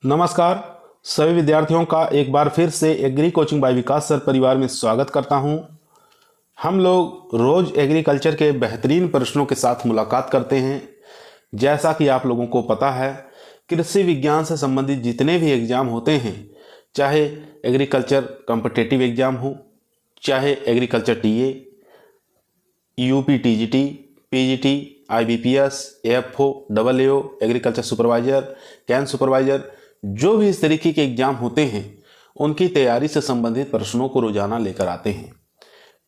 नमस्कार सभी विद्यार्थियों का एक बार फिर से एग्री कोचिंग बाय विकास सर परिवार में स्वागत करता हूं। हम लोग रोज एग्रीकल्चर के बेहतरीन प्रश्नों के साथ मुलाकात करते हैं। जैसा कि आप लोगों को पता है, कृषि विज्ञान से संबंधित जितने भी एग्जाम होते हैं, चाहे एग्रीकल्चर कॉम्पिटिटिव एग्जाम हो, चाहे agriculture TA, UP TGT, PGT, IBPS, AFO, AAO, agriculture supervisor, can supervisor, जो भी इस तरीके के एग्जाम होते हैं उनकी तैयारी से संबंधित प्रश्नों को रोजाना लेकर आते हैं।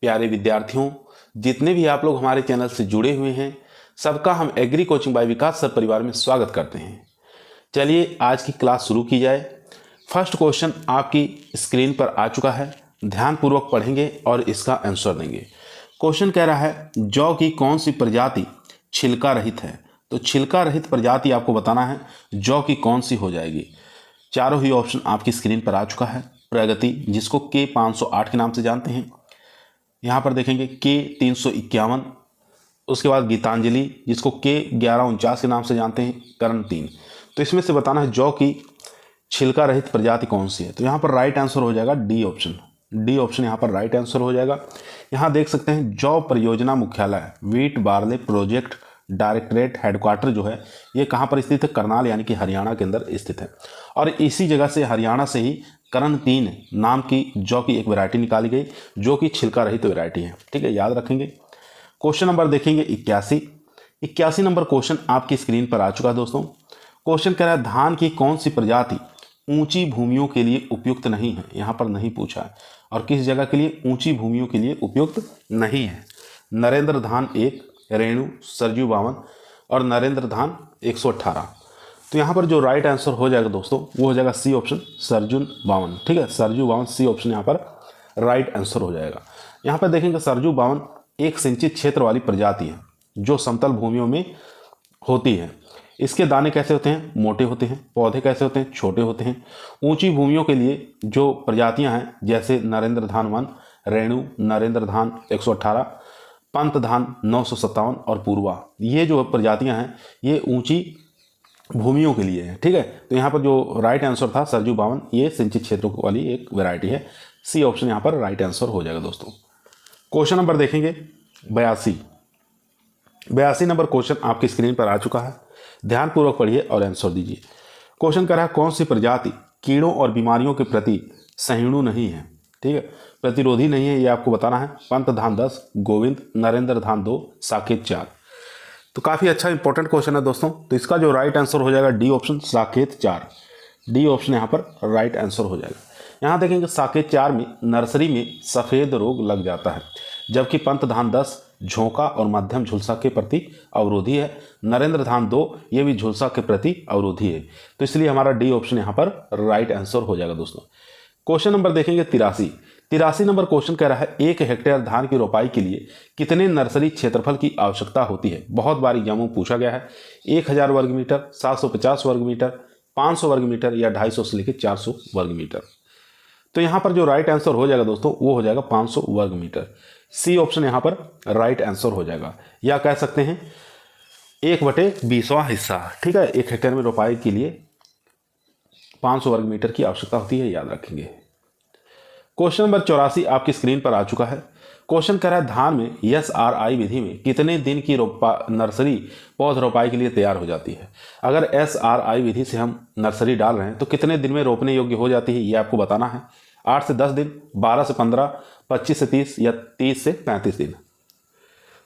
प्यारे विद्यार्थियों, जितने भी आप लोग हमारे चैनल से जुड़े हुए हैं, सबका हम एग्री कोचिंग बाय विकास सर परिवार में स्वागत करते हैं। चलिए आज की क्लास शुरू की जाए। फर्स्ट क्वेश्चन आपकी स्क्रीन पर आ चुका है, ध्यानपूर्वक पढ़ेंगे और इसका आंसर देंगे। क्वेश्चन कह रहा है जौ की कौन सी प्रजाति छिलका रहित है। तो छिलका रहित प्रजाति आपको बताना है, जौ की कौन सी हो जाएगी। चारों ही ऑप्शन आपकी स्क्रीन पर आ चुका है। प्रगति, जिसको के 508 के नाम से जानते हैं, यहाँ पर देखेंगे के 351। उसके बाद गीतांजलि, जिसको के 1149 के नाम से जानते हैं, करण 3। तो इसमें से बताना है जौ की छिलका रहित प्रजाति कौन सी है। तो यहाँ पर राइट आंसर हो जाएगा डी ऑप्शन। डी ऑप्शन यहाँ पर राइट आंसर हो जाएगा। यहाँ देख सकते हैं जौ परियोजना मुख्यालय, wheat barley project directorate headquarter जो है ये कहाँ पर स्थित है, करनाल यानी कि हरियाणा के अंदर स्थित है। और इसी जगह से, हरियाणा से ही करण 3 नाम की जौ की एक वैरायटी निकाली गई जो कि छिलका रहित वैरायटी है। ठीक है, याद रखेंगे। क्वेश्चन नंबर देखेंगे 81 नंबर क्वेश्चन आपकी स्क्रीन पर आ चुका है दोस्तों। क्वेश्चन कह रहा है धान की कौन सी प्रजाति ऊंची भूमियों के लिए उपयुक्त नहीं है। यहाँ पर नहीं पूछा है, और किस जगह के लिए ऊंची भूमियों के लिए उपयुक्त नहीं है। नरेंद्र धान 1, रेणु, सरजू 52 और नरेंद्र धान 118। तो यहाँ पर जो राइट आंसर हो जाएगा दोस्तों वो हो जाएगा सी ऑप्शन, सरजू 52। ठीक है, सरजू 52 सी ऑप्शन यहाँ पर राइट आंसर हो जाएगा। यहाँ पर देखेंगे सरजू 52 एक सिंचित क्षेत्र वाली प्रजाति है जो समतल भूमियों में होती है। इसके दाने कैसे होते हैं, मोटे होते हैं। पौधे कैसे होते हैं, छोटे होते हैं। ऊंची भूमियों के लिए जो प्रजातियां हैं जैसे नरेंद्र धान 1, रेणु, नरेंद्र धान 118, पंत धान 957 और पूर्वा, ये जो प्रजातियां हैं ये ऊंची भूमियों के लिए है। ठीक है, तो यहाँ पर जो राइट आंसर था सरजू 52, ये सिंचित क्षेत्रों वाली एक वैरायटी है। सी ऑप्शन यहाँ पर राइट आंसर हो जाएगा दोस्तों। क्वेश्चन नंबर देखेंगे 82 नंबर क्वेश्चन आपकी स्क्रीन पर आ चुका है। ध्यानपूर्वक पढ़िए और आंसर दीजिए। क्वेश्चन कर रहा है कौन सी प्रजाति कीड़ों और बीमारियों के प्रति सहिष्णु नहीं है। ठीक है, प्रतिरोधी नहीं है, ये आपको बताना है। पंत धान 10, गोविंद, नरेंद्र धान 2, साकेत 4। तो काफ़ी अच्छा इंपॉर्टेंट क्वेश्चन है दोस्तों। तो इसका जो राइट आंसर हो जाएगा D option, Saket 4। D option यहाँ पर राइट आंसर हो जाएगा। यहाँ देखेंगे साकेत 4 में नर्सरी में सफ़ेद रोग लग जाता है, जबकि पंत धान 10 झोंका और मध्यम झुलसा के प्रति अवरोधी है। नरेंद्र धान 2 ये भी झुलसा के प्रति अवरोधी है। तो इसलिए हमारा डी ऑप्शन यहाँ पर राइट आंसर हो जाएगा दोस्तों। क्वेश्चन नंबर देखेंगे 83 नंबर क्वेश्चन कह रहा है 1 हेक्टेयर धान की रोपाई के लिए कितने नर्सरी क्षेत्रफल की आवश्यकता होती है। बहुत बार एग्जाम में पूछा गया है। 1000 वर्ग मीटर, 750 वर्ग मीटर, 500 वर्ग मीटर या 250 से लेकर 400 वर्ग मीटर। तो यहाँ पर जो राइट आंसर हो जाएगा दोस्तों वो हो जाएगा 500 वर्ग मीटर। सी ऑप्शन यहाँ पर राइट आंसर हो जाएगा, या कह सकते हैं 1/20वां हिस्सा। ठीक है, 1 हेक्टेयर में रोपाई के लिए 500 वर्ग मीटर की आवश्यकता होती है, याद रखेंगे। क्वेश्चन नंबर 84 आपकी स्क्रीन पर आ चुका है। क्वेश्चन कह रहा है धान में SRI विधि में कितने दिन की नर्सरी पौध रोपाई के लिए तैयार हो जाती है। अगर SRI विधि से हम नर्सरी डाल रहे हैं तो कितने दिन में रोपने योग्य हो जाती है, ये आपको बताना है। 8 से 10 दिन, 12 से 15, 25 से 30 या 30 से 35 दिन।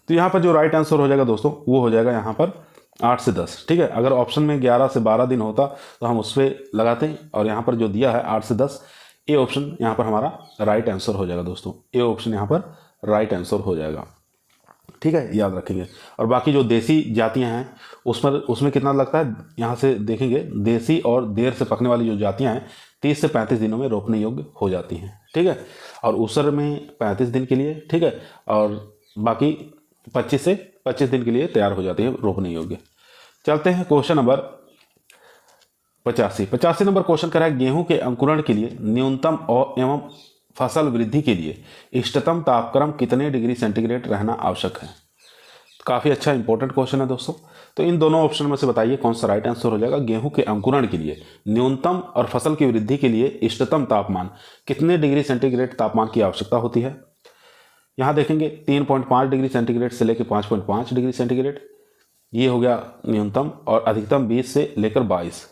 तो यहाँ पर जो राइट आंसर हो जाएगा दोस्तों वो हो जाएगा यहाँ पर 8 से 10। ठीक है, अगर ऑप्शन में 11 से 12 दिन होता तो हम उस पर लगाते हैं, और यहाँ पर जो दिया है 8 से 10, ए ऑप्शन यहाँ पर हमारा राइट आंसर हो जाएगा दोस्तों। ए ऑप्शन यहाँ पर राइट आंसर हो जाएगा। ठीक है, याद रखेंगे। और बाकी जो देसी जातियाँ हैं उसमें कितना लगता है, यहाँ से देखेंगे। देसी और देर से पकने वाली जो जातियाँ हैं 30 से 35 दिनों में रोपने योग्य हो जाती हैं। ठीक है, और ऊसर में 35 दिन के लिए। ठीक है, और बाकी 25 से 25 दिन के लिए तैयार हो जाती है रोपने योग्य। चलते हैं क्वेश्चन नंबर 85 नंबर क्वेश्चन कर रहा है गेहूं के अंकुरण के लिए न्यूनतम एवं फसल वृद्धि के लिए इष्टतम तापक्रम कितने डिग्री सेंटीग्रेड रहना आवश्यक है। काफ़ी अच्छा इंपॉर्टेंट क्वेश्चन है दोस्तों। तो इन दोनों ऑप्शन में से बताइए कौन सा राइट आंसर हो जाएगा। गेहूं के अंकुरण के लिए न्यूनतम और फसल की वृद्धि के लिए इष्टतम तापमान कितने डिग्री सेंटीग्रेड तापमान की आवश्यकता होती है। यहाँ देखेंगे 3.5 डिग्री सेंटीग्रेड से लेकर 5.5 डिग्री सेंटीग्रेड, ये हो गया न्यूनतम, और अधिकतम 20 से लेकर 22।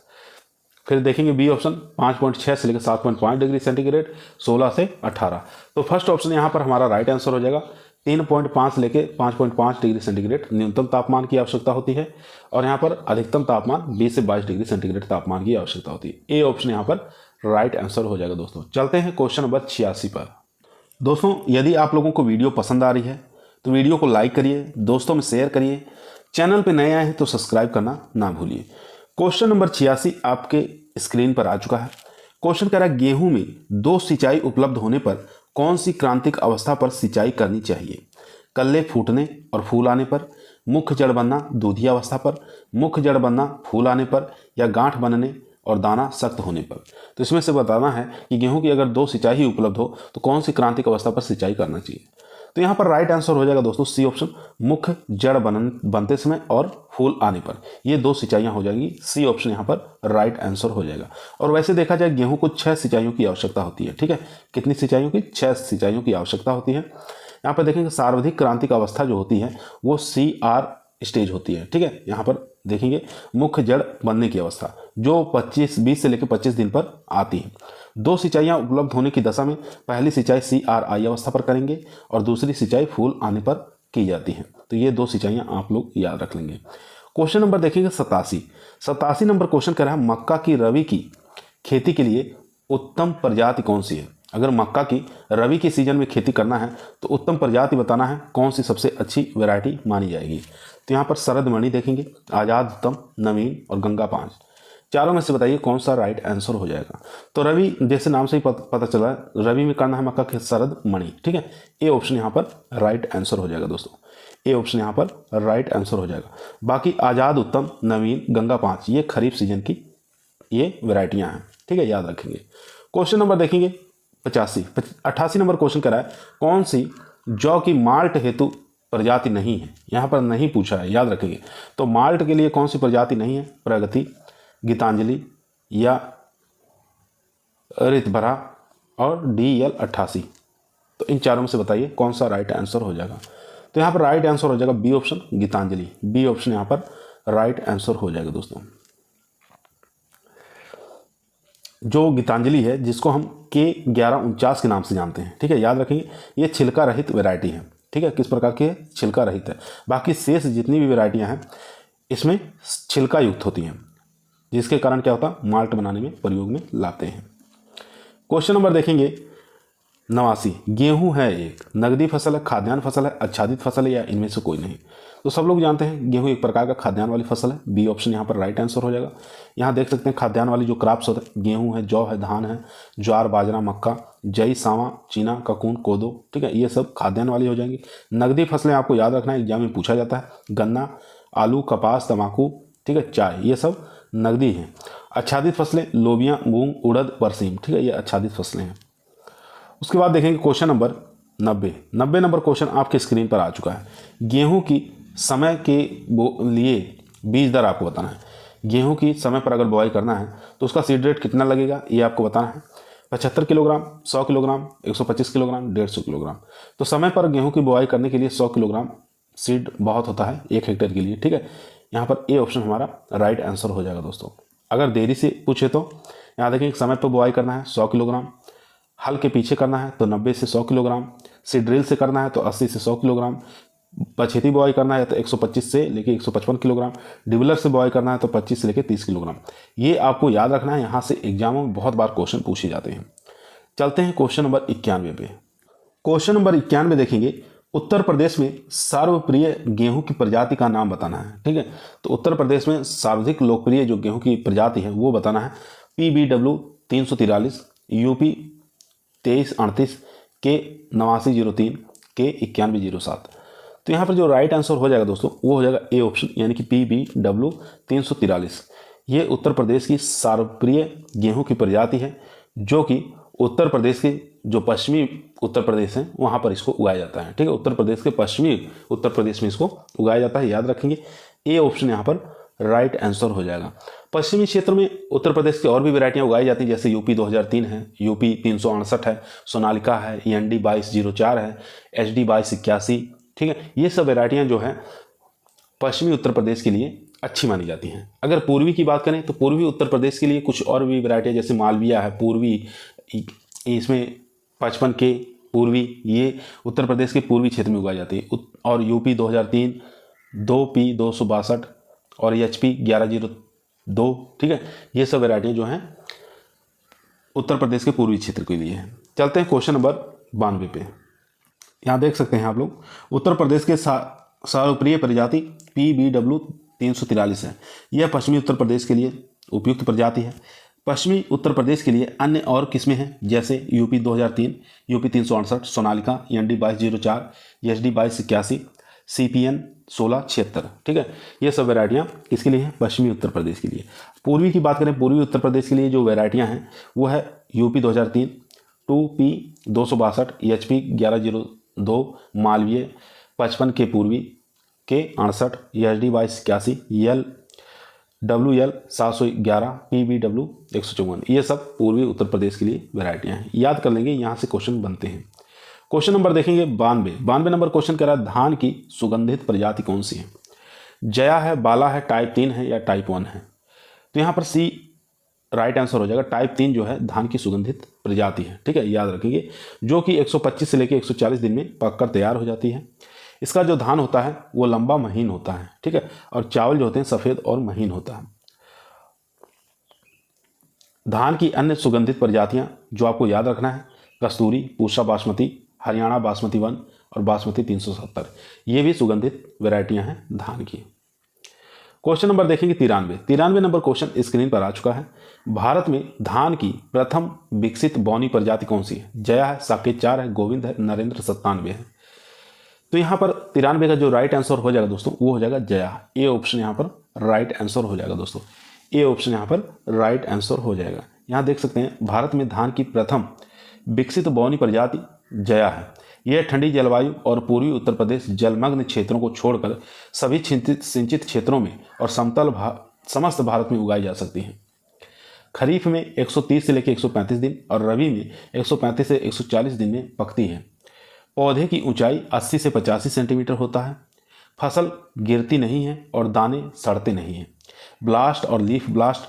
फिर देखेंगे बी ऑप्शन 5.6 से लेकर 7.5 डिग्री सेंटीग्रेड, 16 से 18। तो फर्स्ट ऑप्शन यहाँ पर हमारा राइट आंसर हो जाएगा। 3.5 से लेकर 5.5 डिग्री सेंटीग्रेड न्यूनतम तापमान की आवश्यकता होती है, और यहाँ पर अधिकतम तापमान 20 से 22 डिग्री सेंटीग्रेड तापमान की आवश्यकता होती है। ए ऑप्शन यहाँ पर राइट आंसर हो जाएगा दोस्तों। चलते हैं क्वेश्चन नंबर 86 पर। दोस्तों यदि आप लोगों को वीडियो पसंद आ रही है तो वीडियो को लाइक करिए, दोस्तों में शेयर करिए, चैनल पे नए आए हैं तो सब्सक्राइब करना ना भूलिए। क्वेश्चन नंबर 86 आपके स्क्रीन पर आ चुका है। क्वेश्चन कह रहा है गेहूं में 2 सिंचाई उपलब्ध होने पर कौन सी क्रांतिक अवस्था पर सिंचाई करनी चाहिए। कल्ले फूटने और फूल आने पर, मुख्य जड़ बनना दूधी अवस्था पर, मुख्य जड़ बनना फूल आने पर, या गांठ बनने और दाना सख्त होने पर। तो इसमें से बताना है कि गेहूं की अगर 2 सिंचाई ही उपलब्ध हो तो कौन सी क्रांतिक अवस्था पर सिंचाई करना चाहिए। तो यहाँ पर राइट आंसर हो जाएगा दोस्तों सी ऑप्शन, मुख्य जड़ बनते समय और फूल आने पर। ये 2 सिंचाइयाँ हो जाएंगी, सी ऑप्शन यहाँ पर राइट आंसर हो जाएगा। और वैसे देखा जाए गेहूं को 6 सिंचाइयों की आवश्यकता होती है। ठीक है, कितनी सिंचाइयों की? 6 सिंचाइयों की आवश्यकता होती है। यहाँ पर देखेंगे सर्वाधिक क्रांतिक अवस्था जो होती है वो CR स्टेज होती है। ठीक है, यहाँ पर देखेंगे मुख्य जड़ बनने की अवस्था जो 20 से लेकर 25 दिन पर आती है। 2 सिंचाइयाँ उपलब्ध होने की दशा में पहली सिंचाई CRI अवस्था पर करेंगे और दूसरी सिंचाई फूल आने पर की जाती है। तो ये 2 सिंचाइयाँ आप लोग याद रख लेंगे। क्वेश्चन नंबर देखेंगे 87 नंबर क्वेश्चन कह रहा है मक्का की रबी की खेती के लिए उत्तम प्रजाति कौन सी है। अगर मक्का की रबी के सीजन में खेती करना है तो उत्तम प्रजाति बताना है, कौन सी सबसे अच्छी वैरायटी मानी जाएगी। तो यहाँ पर शरद मणि देखेंगे, आज़ाद उत्तम, नवीन और गंगा 5, चारों में से बताइए कौन सा राइट आंसर हो जाएगा। तो रवि जैसे नाम से ही पता चला रवि में करना है मक्का के शरद मणि। ठीक है, ए ऑप्शन यहाँ पर राइट आंसर हो जाएगा दोस्तों। ए ऑप्शन यहाँ पर राइट आंसर हो जाएगा। बाकी आज़ाद उत्तम, नवीन, गंगा 5 ये खरीफ सीजन की ये वैरायटियाँ हैं। ठीक है, याद रखेंगे। क्वेश्चन नंबर देखेंगे 88 नंबर क्वेश्चन करा है कौन सी जौ की माल्ट हेतु प्रजाति नहीं है। यहाँ पर नहीं पूछा है, याद रखेंगे। तो माल्ट के लिए कौन सी प्रजाति नहीं है? प्रगति, गीतांजलि या ऋतभरा और DL 88। तो इन चारों में से बताइए कौन सा राइट आंसर हो जाएगा। तो यहाँ पर राइट आंसर हो जाएगा B option, Gitanjali. B option यहाँ पर राइट आंसर हो जाएगा दोस्तों। जो गीतांजलि है जिसको हम K1149 के नाम से जानते हैं। ठीक है, याद रखेंगे। ये छिलका रहित वैरायटी है। ठीक है, किस प्रकार की है? छिलका रहित है। बाकी शेष जितनी भी वैरायटियां हैं इसमें छिलका युक्त होती हैं, जिसके कारण क्या होता है? माल्ट बनाने में प्रयोग में लाते हैं। क्वेश्चन नंबर देखेंगे 89। गेहूं है एक नगदी फसल है, खाद्यान्न फसल है, आच्छादित फसल है या इनमें से कोई नहीं। तो सब लोग जानते हैं गेहूं एक प्रकार का खाद्यान्न वाली फसल है। बी ऑप्शन यहाँ पर राइट आंसर हो जाएगा। यहाँ देख सकते हैं खाद्यान्न वाली जो क्रॉप्स होते हैं, गेहूं है, जौ है, धान है, ज्वार, बाजरा, मक्का, जई, सांवा, चीना, ककून, कोदो। ठीक है, ये सब खाद्यान्न वाली हो जाएंगी। नगदी फसलें आपको याद रखना है, एग्जाम में पूछा जाता है। गन्ना, आलू, कपास, तंबाकू, ठीक है, चाय, ये सब नगदी हैं। आच्छादित फसलें लोबिया, मूंग, उड़द, बरसीम। ठीक है, ये आच्छादित फसलें हैं। उसके बाद देखेंगे क्वेश्चन नंबर 90 नंबर क्वेश्चन आपके स्क्रीन पर आ चुका है। गेहूं की समय के लिए बीज दर आपको बताना है। गेहूं की समय पर अगर बुआई करना है तो उसका सीड रेट कितना लगेगा ये आपको बताना है। 75 किलोग्राम, 100 किलोग्राम, 125 किलोग्राम, 150 किलोग्राम। तो समय पर गेहूं की बुआई करने के लिए 100 किलोग्राम सीड बहुत होता है 1 हेक्टेयर के लिए। ठीक है, यहाँ पर ए ऑप्शन हमारा राइट आंसर हो जाएगा दोस्तों। अगर देरी से पूछे तो यहाँ देखिए समय पर बुआई करना है 100 किलोग्राम, हल के पीछे करना है तो 90 से 100 किलोग्राम, सीड ड्रिल से करना है तो 80 से 100 किलोग्राम, पछेती बुआई करना है तो 125 से लेके 155 किलोग्राम, डिबलर से बुआई करना है तो 25 से लेके 30 किलोग्राम। ये आपको याद रखना है, यहाँ से एग्जामों में बहुत बार क्वेश्चन पूछे जाते हैं। चलते हैं क्वेश्चन नंबर 91 पे। क्वेश्चन नंबर 91 देखेंगे उत्तर प्रदेश में सर्वप्रिय गेहूं की प्रजाति का नाम बताना है। ठीक है, तो उत्तर प्रदेश में सर्वाधिक लोकप्रिय जो गेहूं की प्रजाति है वो बताना है। PBW 343, UP 2338, K 8903, K 9107। तो यहाँ पर जो राइट आंसर हो जाएगा दोस्तों वो हो जाएगा ए ऑप्शन, यानी कि PBW 343। ये उत्तर प्रदेश की सर्वप्रिय गेहूं की प्रजाति है जो कि उत्तर प्रदेश के जो पश्चिमी उत्तर प्रदेश है वहाँ पर इसको उगाया जाता है। ठीक है, उत्तर प्रदेश के पश्चिमी उत्तर प्रदेश में इसको उगाया जाता है, याद रखेंगे। ए ऑप्शन यहाँ पर राइट आंसर हो जाएगा। पश्चिमी क्षेत्र में उत्तर प्रदेश की और भी वैरायटियाँ उगाई जाती हैं, जैसे यूपी 2003 है, यूपी 368 है, सोनालिका है, END 2204 है, HD 2281, ठीक है। ये सब वैरायटियाँ जो हैं पश्चिमी उत्तर प्रदेश के लिए अच्छी मानी जाती हैं। अगर पूर्वी की बात करें तो पूर्वी उत्तर प्रदेश के लिए कुछ और भी वैरायटियाँ, जैसे मालविया है पूर्वी, इसमें 55 के पूर्वी, ये उत्तर प्रदेश के पूर्वी क्षेत्र में उगाई जाती है। और यूपी 2003 2P 262 और HP 1102, ठीक है। ये सब वैरायटियाँ जो हैं उत्तर प्रदेश के पूर्वी क्षेत्र के लिए हैं। चलते हैं क्वेश्चन नंबर 92 पे। यहाँ देख सकते हैं आप लोग, उत्तर प्रदेश के सर्वप्रिय प्रजाति PBW 343 है। यह पश्चिमी उत्तर प्रदेश के लिए उपयुक्त प्रजाति है। पश्चिमी उत्तर प्रदेश के लिए अन्य और किस्में हैं, जैसे UP 2003, UP 368, Sonalika, END 2204, SD 2281, CPN 1676, ठीक है। ये सब वैरायटियाँ किसके लिए हैं? पश्चिमी उत्तर प्रदेश के लिए। पूर्वी की बात करें, पूर्वी उत्तर प्रदेश के लिए जो वैरायटियाँ हैं वो है यूपी 2003 2P 262, HP 1102, मालवीय 55 के पूर्वी के 68, SD 2281, WL 711, PBW 154, ये सब पूर्वी उत्तर प्रदेश के लिए वैरायटियाँ हैं। याद कर लेंगे, यहाँ से क्वेश्चन बनते हैं। क्वेश्चन नंबर देखेंगे 92 नंबर क्वेश्चन कह रहा है धान की सुगंधित प्रजाति कौन सी है? जया है, बाला है, टाइप 3 है या टाइप 1 है? तो यहाँ पर सी राइट आंसर हो जाएगा। टाइप 3 जो है धान की सुगंधित प्रजाति है, ठीक है, याद रखेंगे, जो कि 125 से लेकर 140 दिन में पककर तैयार हो जाती है। इसका जो धान होता है वो लंबा महीन होता है, ठीक है, और चावल जो होते हैं सफ़ेद और महीन होता है। धान की अन्य सुगंधित प्रजातियां जो आपको याद रखना है, कस्तूरी, पूसा बासमती, हरियाणा बासमती 1 और बासमती 370, ये भी सुगंधित वैरायटियां हैं धान की। क्वेश्चन नंबर देखेंगे 93 नंबर क्वेश्चन स्क्रीन पर आ चुका है। भारत में धान की प्रथम विकसित बौनी प्रजाति कौन सी है? जया है, साकेत 4 है, गोविंद है, नरेंद्र 97 है। तो यहाँ पर 93 का जो राइट आंसर हो जाएगा दोस्तों वो हो जाएगा जया। ए ऑप्शन यहाँ पर राइट आंसर हो जाएगा दोस्तों, ए ऑप्शन यहाँ पर राइट आंसर हो जाएगा। यहाँ देख सकते हैं भारत में धान की प्रथम विकसित बौनी प्रजाति जया है। यह ठंडी जलवायु और पूर्वी उत्तर प्रदेश जलमग्न क्षेत्रों को छोड़कर सभी सिंचित क्षेत्रों में और समस्त भारत में उगाई जा सकती है। खरीफ में 130 से लेकर 135 दिन और रबी में 135 से 140 दिन में पकती है। पौधे की ऊंचाई 80 से 85 सेंटीमीटर होता है। फसल गिरती नहीं है और दाने सड़ते नहीं हैं। ब्लास्ट और लीफ ब्लास्ट,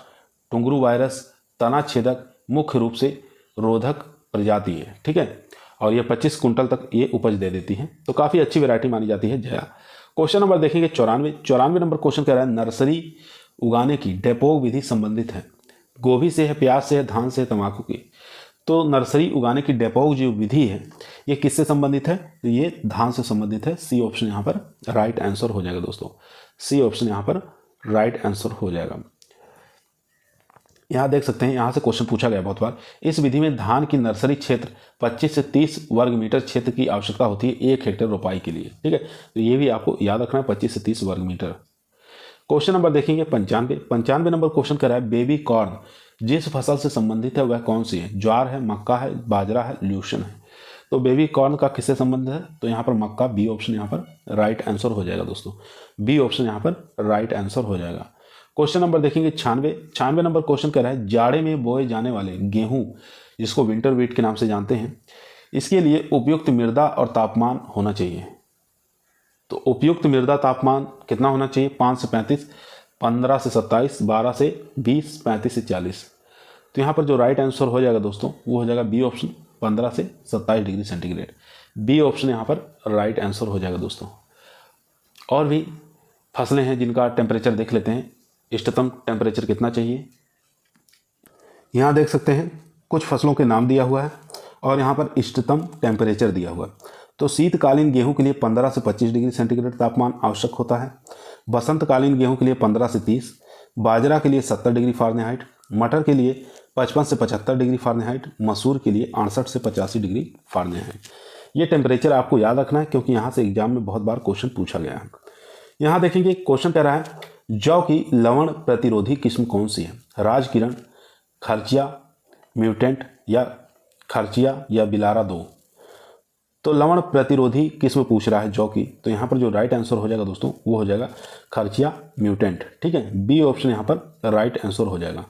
टुंगरू वायरस, तना छेदक मुख्य रूप से रोधक प्रजाति है, ठीक है, और ये 25 कुंटल तक ये उपज दे देती है। तो काफ़ी अच्छी वैरायटी मानी जाती है जया। क्वेश्चन नंबर देखेंगे 94 नंबर क्वेश्चन कह रहा है नर्सरी उगाने की डेपोग विधि संबंधित है। गोभी से है, प्याज से है, धान से है, तंबाकू की। तो नर्सरी उगाने की डेपोग जो विधि है ये किससे संबंधित है? तो ये धान से संबंधित है। सी ऑप्शन यहाँ पर राइट आंसर हो जाएगा दोस्तों, सी ऑप्शन यहाँ पर राइट आंसर हो जाएगा। यहाँ देख सकते हैं, यहाँ से क्वेश्चन पूछा गया बहुत बार। इस विधि में धान की नर्सरी क्षेत्र 25 से 30 वर्ग मीटर क्षेत्र की आवश्यकता होती है 1 हेक्टेयर रोपाई के लिए, ठीक है। तो ये भी आपको याद रखना है, 25 से 30 वर्ग मीटर। क्वेश्चन नंबर देखेंगे 95 नंबर क्वेश्चन कर रहा है बेबी कॉर्न जिस फसल से संबंधित है वह कौन सी है? ज्वार है, मक्का है, बाजरा है, ल्यूशन है। तो बेबी कॉर्न का किससे संबंध है? तो यहाँ पर मक्का, बी ऑप्शन यहाँ पर राइट आंसर हो जाएगा दोस्तों, बी ऑप्शन यहाँ पर राइट आंसर हो जाएगा। क्वेश्चन नंबर देखेंगे 96 नंबर क्वेश्चन कह रहा है जाड़े में बोए जाने वाले गेहूं जिसको विंटर व्हीट के नाम से जानते हैं, इसके लिए उपयुक्त मृदा और तापमान होना चाहिए। तो उपयुक्त मृदा तापमान कितना होना चाहिए? 5 से 35, 15 से 27, 12 से 20, 35 से 40। तो यहाँ पर जो राइट आंसर हो जाएगा दोस्तों वो हो जाएगा बी ऑप्शन 15 से 27 डिग्री सेंटीग्रेड। बी ऑप्शन यहाँ पर राइट आंसर हो जाएगा दोस्तों। और भी फसलें हैं जिनका टेम्परेचर देख लेते हैं, इष्टतम टेम्परेचर कितना चाहिए। यहाँ देख सकते हैं कुछ फसलों के नाम दिया हुआ है और यहाँ पर इष्टतम टेम्परेचर दिया हुआ है। तो शीतकालीन गेहूं के लिए 15 से 25 डिग्री सेंटीग्रेड तापमान आवश्यक होता है। बसंतकालीन गेहूं के लिए 15 से 30, बाजरा के लिए 70 डिग्री फ़ारेनहाइट, मटर के लिए 55 से 75 डिग्री फ़ारेनहाइट, मसूर के लिए 68 से 85 डिग्री फ़ारेनहाइट। ये टेम्परेचर आपको याद रखना है क्योंकि यहाँ से एग्जाम में बहुत बार क्वेश्चन पूछा गया है। यहाँ देखेंगे क्वेश्चन कह रहा है जौ की लवण प्रतिरोधी किस्म कौन सी है? राजकिरण, खर्चिया, म्यूटेंट या खर्चिया या बिलारा 2। तो लवण प्रतिरोधी किस्म पूछ रहा है जौ की, तो यहाँ पर जो राइट आंसर हो जाएगा दोस्तों वो हो जाएगा खर्चिया म्यूटेंट। ठीक है, बी ऑप्शन यहाँ पर राइट आंसर हो जाएगा।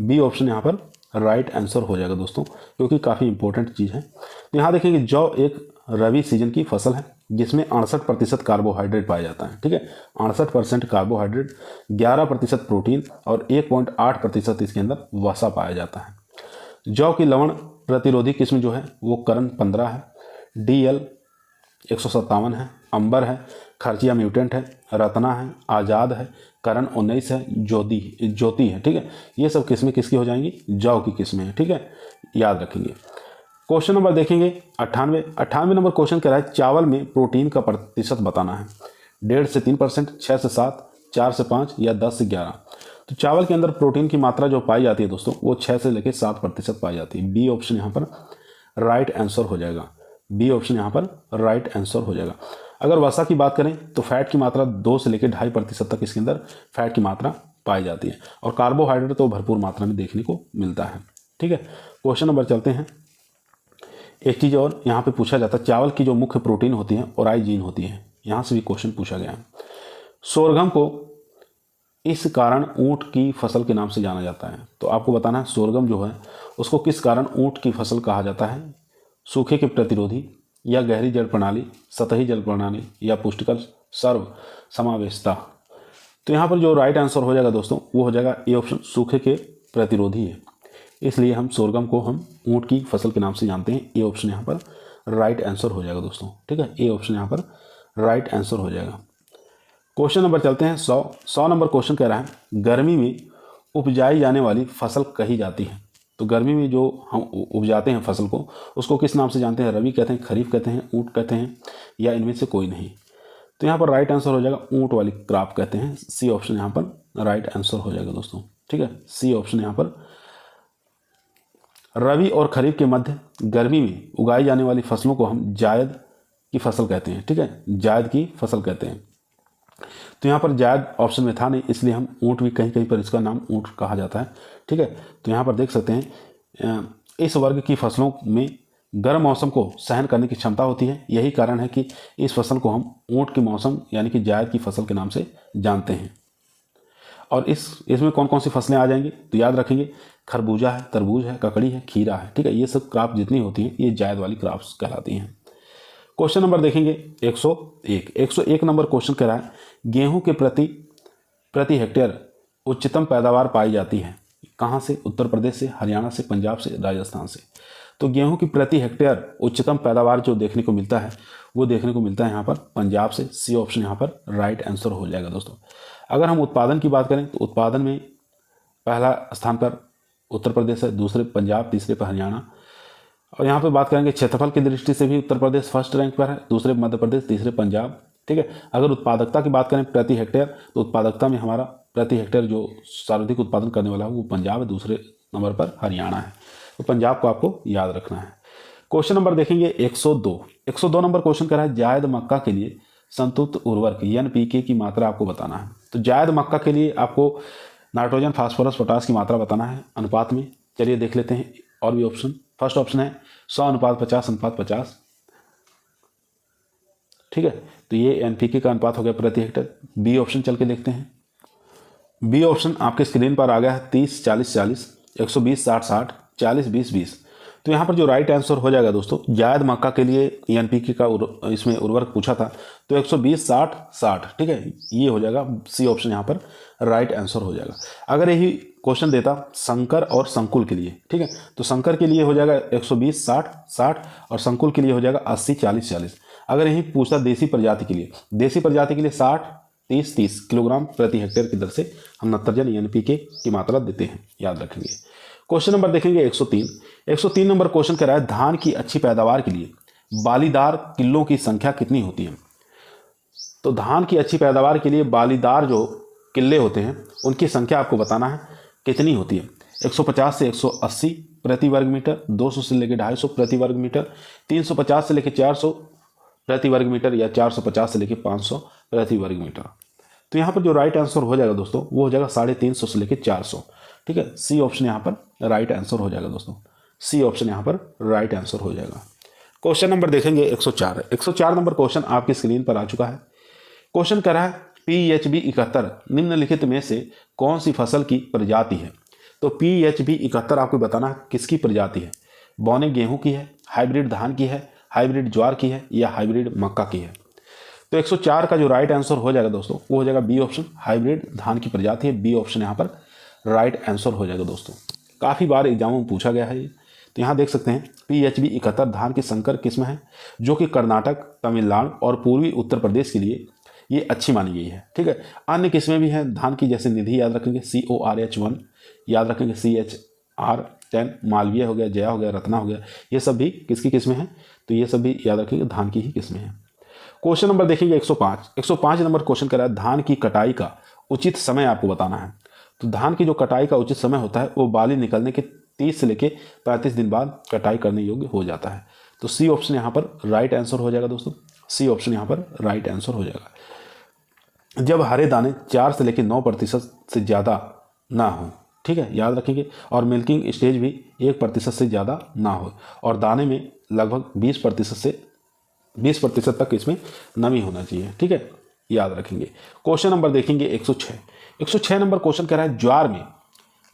बी ऑप्शन यहाँ पर राइट आंसर हो जाएगा दोस्तों, क्योंकि काफ़ी इंपॉर्टेंट चीज़ है। तो यहाँ देखेंगे जौ एक रबी सीजन की फसल है जिसमें 68% कार्बोहाइड्रेट पाया जाता है। ठीक है, 68% कार्बोहाइड्रेट, 11% प्रोटीन और 1.8% इसके अंदर वसा पाया जाता है। जौ की लवण प्रतिरोधी किस्म जो है वो करण 15 है, DL 157 है, अंबर है, खर्चिया म्यूटेंट है, रत्ना है, आज़ाद है, करण 19 है, ज्योति है। ठीक है, ये सब किस्में किसकी हो जाएंगी? जौ की किस्में हैं। ठीक है, याद रखेंगे। क्वेश्चन नंबर देखेंगे 98 नंबर क्वेश्चन कह रहा है चावल में प्रोटीन का प्रतिशत बताना है। 1.5 से 3%, 6 से 7, 4 से 5 या 10 से 11। तो चावल के अंदर प्रोटीन की मात्रा जो पाई जाती है दोस्तों वो 6 से लेकर 7% पाई जाती है। बी ऑप्शन यहाँ पर राइट आंसर हो जाएगा। बी ऑप्शन यहाँ पर राइट आंसर हो जाएगा। अगर वसा की बात करें तो फैट की मात्रा 2 से लेकर 2.5% तक इसके अंदर फैट की मात्रा पाई जाती है और कार्बोहाइड्रेट तो भरपूर मात्रा में देखने को मिलता है। ठीक है, क्वेश्चन नंबर चलते हैं। एक चीज़ और यहाँ पे पूछा जाता है, चावल की जो मुख्य प्रोटीन होती है ओराई जीन होती है, यहाँ से भी क्वेश्चन पूछा गया है। सोरगम को इस कारण ऊँट की फसल के नाम से जाना जाता है। तो आपको बताना है सोरगम जो है उसको किस कारण ऊँट की फसल कहा जाता है? सूखे के प्रतिरोधी या गहरी जल प्रणाली, सतही जल प्रणाली या पुष्टिकर सर्व समावेशता। तो यहाँ पर जो राइट आंसर हो जाएगा दोस्तों वो हो जाएगा ए ऑप्शन, सूखे के प्रतिरोधी है, इसलिए हम सोरगम को हम ऊँट की फसल के नाम से जानते हैं। ए ऑप्शन यहाँ पर राइट आंसर हो जाएगा दोस्तों। ठीक है, ए ऑप्शन यहाँ पर राइट आंसर हो जाएगा। क्वेश्चन नंबर चलते हैं 100 नंबर क्वेश्चन कह रहा है गर्मी में उपजाई जाने वाली फसल कही जाती है। तो गर्मी में जो हम उपजाते हैं फसल को उसको किस नाम से जानते हैं? रबी कहते हैं, खरीफ कहते हैं, ऊँट कहते हैं या इनमें से कोई नहीं। तो यहाँ पर राइट आंसर हो जाएगा ऊँट वाली क्रॉप कहते हैं। सी ऑप्शन यहाँ पर राइट आंसर हो जाएगा दोस्तों। ठीक है, सी ऑप्शन यहाँ पर। रबी और खरीफ के मध्य गर्मी में उगाई जाने वाली फसलों को हम जायद की फसल कहते हैं। ठीक है, जायद की फसल कहते हैं। तो यहाँ पर जायद ऑप्शन में था नहीं, इसलिए हम ऊँट भी कहीं कहीं पर इसका नाम ऊँट कहा जाता है। ठीक है, तो यहाँ पर देख सकते हैं इस वर्ग की फसलों में गर्म मौसम को सहन करने की क्षमता होती है। यही कारण है कि इस फसल को हम ऊँट की मौसम यानी कि जायद की फसल के नाम से जानते हैं। और इसमें कौन कौन सी फसलें आ जाएंगी? तो याद रखेंगे खरबूजा है, तरबूज है, ककड़ी है, खीरा है। ठीक है, ये सब क्रॉप जितनी होती हैं ये जायद वाली क्रॉप्स कहलाती हैं। क्वेश्चन नंबर देखेंगे 101 नंबर क्वेश्चन कह रहा है गेहूं के प्रति हेक्टेयर उच्चतम पैदावार पाई जाती है कहाँ से? उत्तर प्रदेश से, हरियाणा से, पंजाब से, राजस्थान से। तो गेहूं की प्रति हेक्टेयर उच्चतम पैदावार जो देखने को मिलता है वो देखने को मिलता है यहाँ पर पंजाब से। सी ऑप्शन यहाँ पर राइट आंसर हो जाएगा दोस्तों। अगर हम उत्पादन की बात करें तो उत्पादन में पहला स्थान पर उत्तर प्रदेश है, दूसरे पंजाब, तीसरे पर हरियाणा। और यहाँ पे बात करेंगे क्षेत्रफल की दृष्टि से भी उत्तर प्रदेश फर्स्ट रैंक पर है, दूसरे मध्य प्रदेश, तीसरे पंजाब। ठीक है, अगर उत्पादकता की बात करें प्रति हेक्टेयर तो उत्पादकता में हमारा प्रति हेक्टेयर जो सर्वाधिक उत्पादन करने वाला है वो पंजाब है, दूसरे नंबर पर हरियाणा है। तो पंजाब को आपको याद रखना है। क्वेश्चन नंबर देखेंगे 102 नंबर क्वेश्चन कर रहा है जायद मक्का के लिए संतुलित उर्वरक NPK की मात्रा आपको बताना है। तो जायद मक्का के लिए आपको नाइट्रोजन, फास्फोरस, पोटास की मात्रा बताना है अनुपात में। चलिए देख लेते हैं और भी ऑप्शन। फर्स्ट ऑप्शन है 100:50:50। ठीक है, तो ये NPK का अनुपात हो गया प्रति हेक्टेयर। बी ऑप्शन चल के देखते हैं। बी ऑप्शन आपके स्क्रीन पर आ गया है 30:40:40, 120:60:60, 40:20:20। तो यहाँ पर जो राइट आंसर हो जाएगा दोस्तों जायद मक्का के लिए NPK का इसमें उर्वरक पूछा था तो 120:60:60। ठीक है, ये हो जाएगा सी ऑप्शन यहाँ पर राइट आंसर हो जाएगा। अगर यही क्वेश्चन देता संकर और संकुल के लिए, ठीक है, तो संकर के लिए हो जाएगा 120:60:60 और संकुल के लिए हो जाएगा 80:40:40। अगर यही पूछता देसी प्रजाति के लिए, देसी प्रजाति के लिए 60:30:30 किलोग्राम प्रति हेक्टेयर की दर से हम नत्रजन NPK की मात्रा देते हैं, याद रखेंगे। क्वेश्चन नंबर देखेंगे 103 नंबर क्वेश्चन कह रहा है धान की अच्छी पैदावार के लिए बालीदार किल्लों की संख्या कितनी होती है? तो धान की अच्छी पैदावार के लिए बालीदार जो किल्ले होते हैं उनकी संख्या आपको बताना है कितनी होती है। 150 से 180 प्रति वर्ग मीटर, 200 से लेकर 250 प्रति वर्ग मीटर, 350 से लेकर 400 प्रति वर्ग मीटर या 450 से लेकर 500 प्रति वर्ग मीटर। तो यहाँ पर जो राइट आंसर हो जाएगा दोस्तों वो हो जाएगा 350 से लेकर 400। ठीक है, सी ऑप्शन यहाँ पर राइट आंसर हो जाएगा दोस्तों। सी ऑप्शन यहाँ पर राइट आंसर हो जाएगा। क्वेश्चन नंबर देखेंगे 104। 104 नंबर क्वेश्चन आपकी स्क्रीन पर आ चुका है। क्वेश्चन कह रहा है PHB 71 निम्नलिखित में से कौन सी फसल की प्रजाति है। तो PHB 71 आपको बताना है किसकी प्रजाति है। बौने गेहूं की है, हाइब्रिड धान की है, हाइब्रिड ज्वार की है या हाइब्रिड मक्का की है। तो 104 का जो राइट आंसर हो जाएगा दोस्तों वो हो जाएगा बी ऑप्शन, हाइब्रिड धान की प्रजाति है। बी ऑप्शन यहाँ पर राइट आंसर हो जाएगा दोस्तों। काफ़ी बार एग्जामों में पूछा गया है ये। तो यहाँ देख सकते हैं PHB 71 धान की संकर किस्म है जो कि कर्नाटक, तमिलनाडु और पूर्वी उत्तर प्रदेश के लिए ये अच्छी मानी गई है। ठीक है, अन्य किस्में भी हैं धान की, जैसे निधि याद रखेंगे CORH1, याद रखेंगे CHR10, मालवीय हो गया, जया हो गया, रत्ना हो गया, ये सब भी किसकी किस्में हैं। तो ये सब भी याद रखेंगे धान की ही किस्में हैं। क्वेश्चन नंबर देखेंगे 105। 105 नंबर क्वेश्चन कर रहा है धान की कटाई का उचित समय आपको बताना है। तो धान की जो कटाई का उचित समय होता है वो बाली निकलने के 30 से लेके 35 दिन बाद कटाई करने योग्य हो जाता है। तो सी ऑप्शन यहाँ पर राइट आंसर हो जाएगा दोस्तों। सी ऑप्शन यहाँ पर राइट आंसर हो जाएगा। जब हरे दाने 4 से लेकर 9% से ज़्यादा ना हो, ठीक है, याद रखेंगे, और मिल्किंग स्टेज भी 1% से ज़्यादा ना हो, और दाने में लगभग 20% तक इसमें नमी होना चाहिए। ठीक है, याद रखेंगे। क्वेश्चन नंबर देखेंगे 106। 106 नंबर क्वेश्चन कह रहा है ज्वार में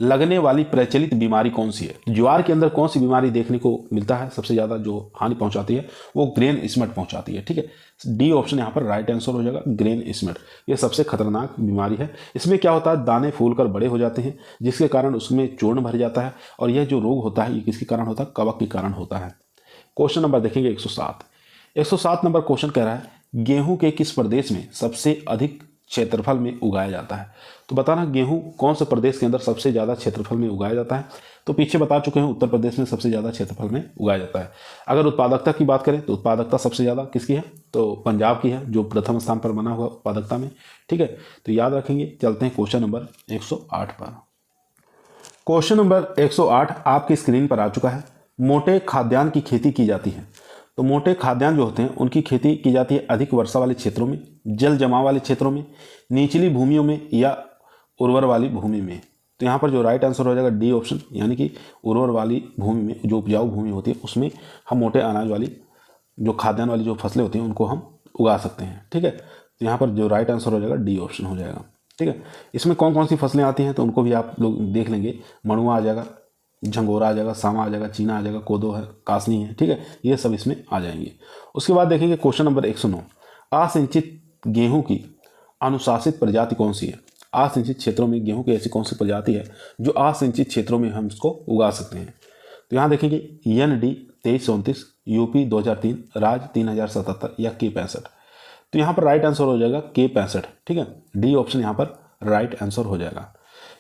लगने वाली प्रचलित बीमारी कौन सी है। ज्वार के अंदर कौन सी बीमारी देखने को मिलता है सबसे ज़्यादा जो हानि पहुंचाती है, वो ग्रेन स्मिट पहुंचाती है। ठीक है, डी ऑप्शन यहाँ पर राइट आंसर हो जाएगा, ग्रेन स्मिट। ये सबसे खतरनाक बीमारी है। इसमें क्या होता है, दाने फूलकर बड़े हो जाते हैं जिसके कारण उसमें चूर्ण भर जाता है, और यह जो रोग होता है ये किसके कारण होता है, कवक के कारण होता है। क्वेश्चन नंबर देखेंगे 107। 107 नंबर क्वेश्चन कह रहा है गेहूं के किस प्रदेश में सबसे अधिक क्षेत्रफल में उगाया जाता है। तो बताना गेहूं कौन से प्रदेश के अंदर सबसे ज़्यादा क्षेत्रफल में उगाया जाता है। तो पीछे बता चुके हैं उत्तर प्रदेश में सबसे ज़्यादा क्षेत्रफल में उगाया जाता है। अगर उत्पादकता की बात करें तो उत्पादकता सबसे ज़्यादा किसकी है, तो पंजाब की है जो प्रथम स्थान पर बना हुआ उत्पादकता में। ठीक है, तो याद रखेंगे। चलते हैं क्वेश्चन नंबर 108 पर। क्वेश्चन नंबर 108 आपकी स्क्रीन पर आ चुका है। मोटे खाद्यान्न की खेती की जाती है। तो मोटे खाद्यान्न जो होते हैं उनकी खेती की जाती है अधिक वर्षा वाले क्षेत्रों में, जल जमाव वाले क्षेत्रों में, निचली भूमियों में या उर्वर वाली भूमि में। तो यहाँ पर जो राइट आंसर हो जाएगा डी ऑप्शन, यानी कि उर्वर वाली भूमि में, जो उपजाऊ भूमि होती है उसमें हम मोटे अनाज वाली जो खाद्यान्न वाली जो फसलें होती हैं उनको हम उगा सकते हैं। ठीक है, तो यहाँ पर जो राइट आंसर हो जाएगा डी ऑप्शन हो जाएगा। ठीक है, इसमें कौन कौन सी फसलें आती हैं तो उनको भी आप लोग देख लेंगे। मणुआ आ जाएगा, झंगोरा आ जाएगा, सामा आ जाएगा, चीना आ जाएगा, कोदो है, कासनी है। ठीक है, ये सब इसमें आ जाएंगे। उसके बाद देखेंगे क्वेश्चन नंबर 109। असिंचित गेहूं की अनुशासित प्रजाति कौन सी है। असिंचित क्षेत्रों में गेहूं की ऐसी कौन सी प्रजाति है जो असिंचित क्षेत्रों में हम इसको उगा सकते हैं। तो यहाँ देखेंगे ND 2334, UP 2003, राज्य 3077 या K65। तो यहाँ पर राइट आंसर हो जाएगा K65। ठीक है, डी ऑप्शन यहाँ पर राइट आंसर हो जाएगा।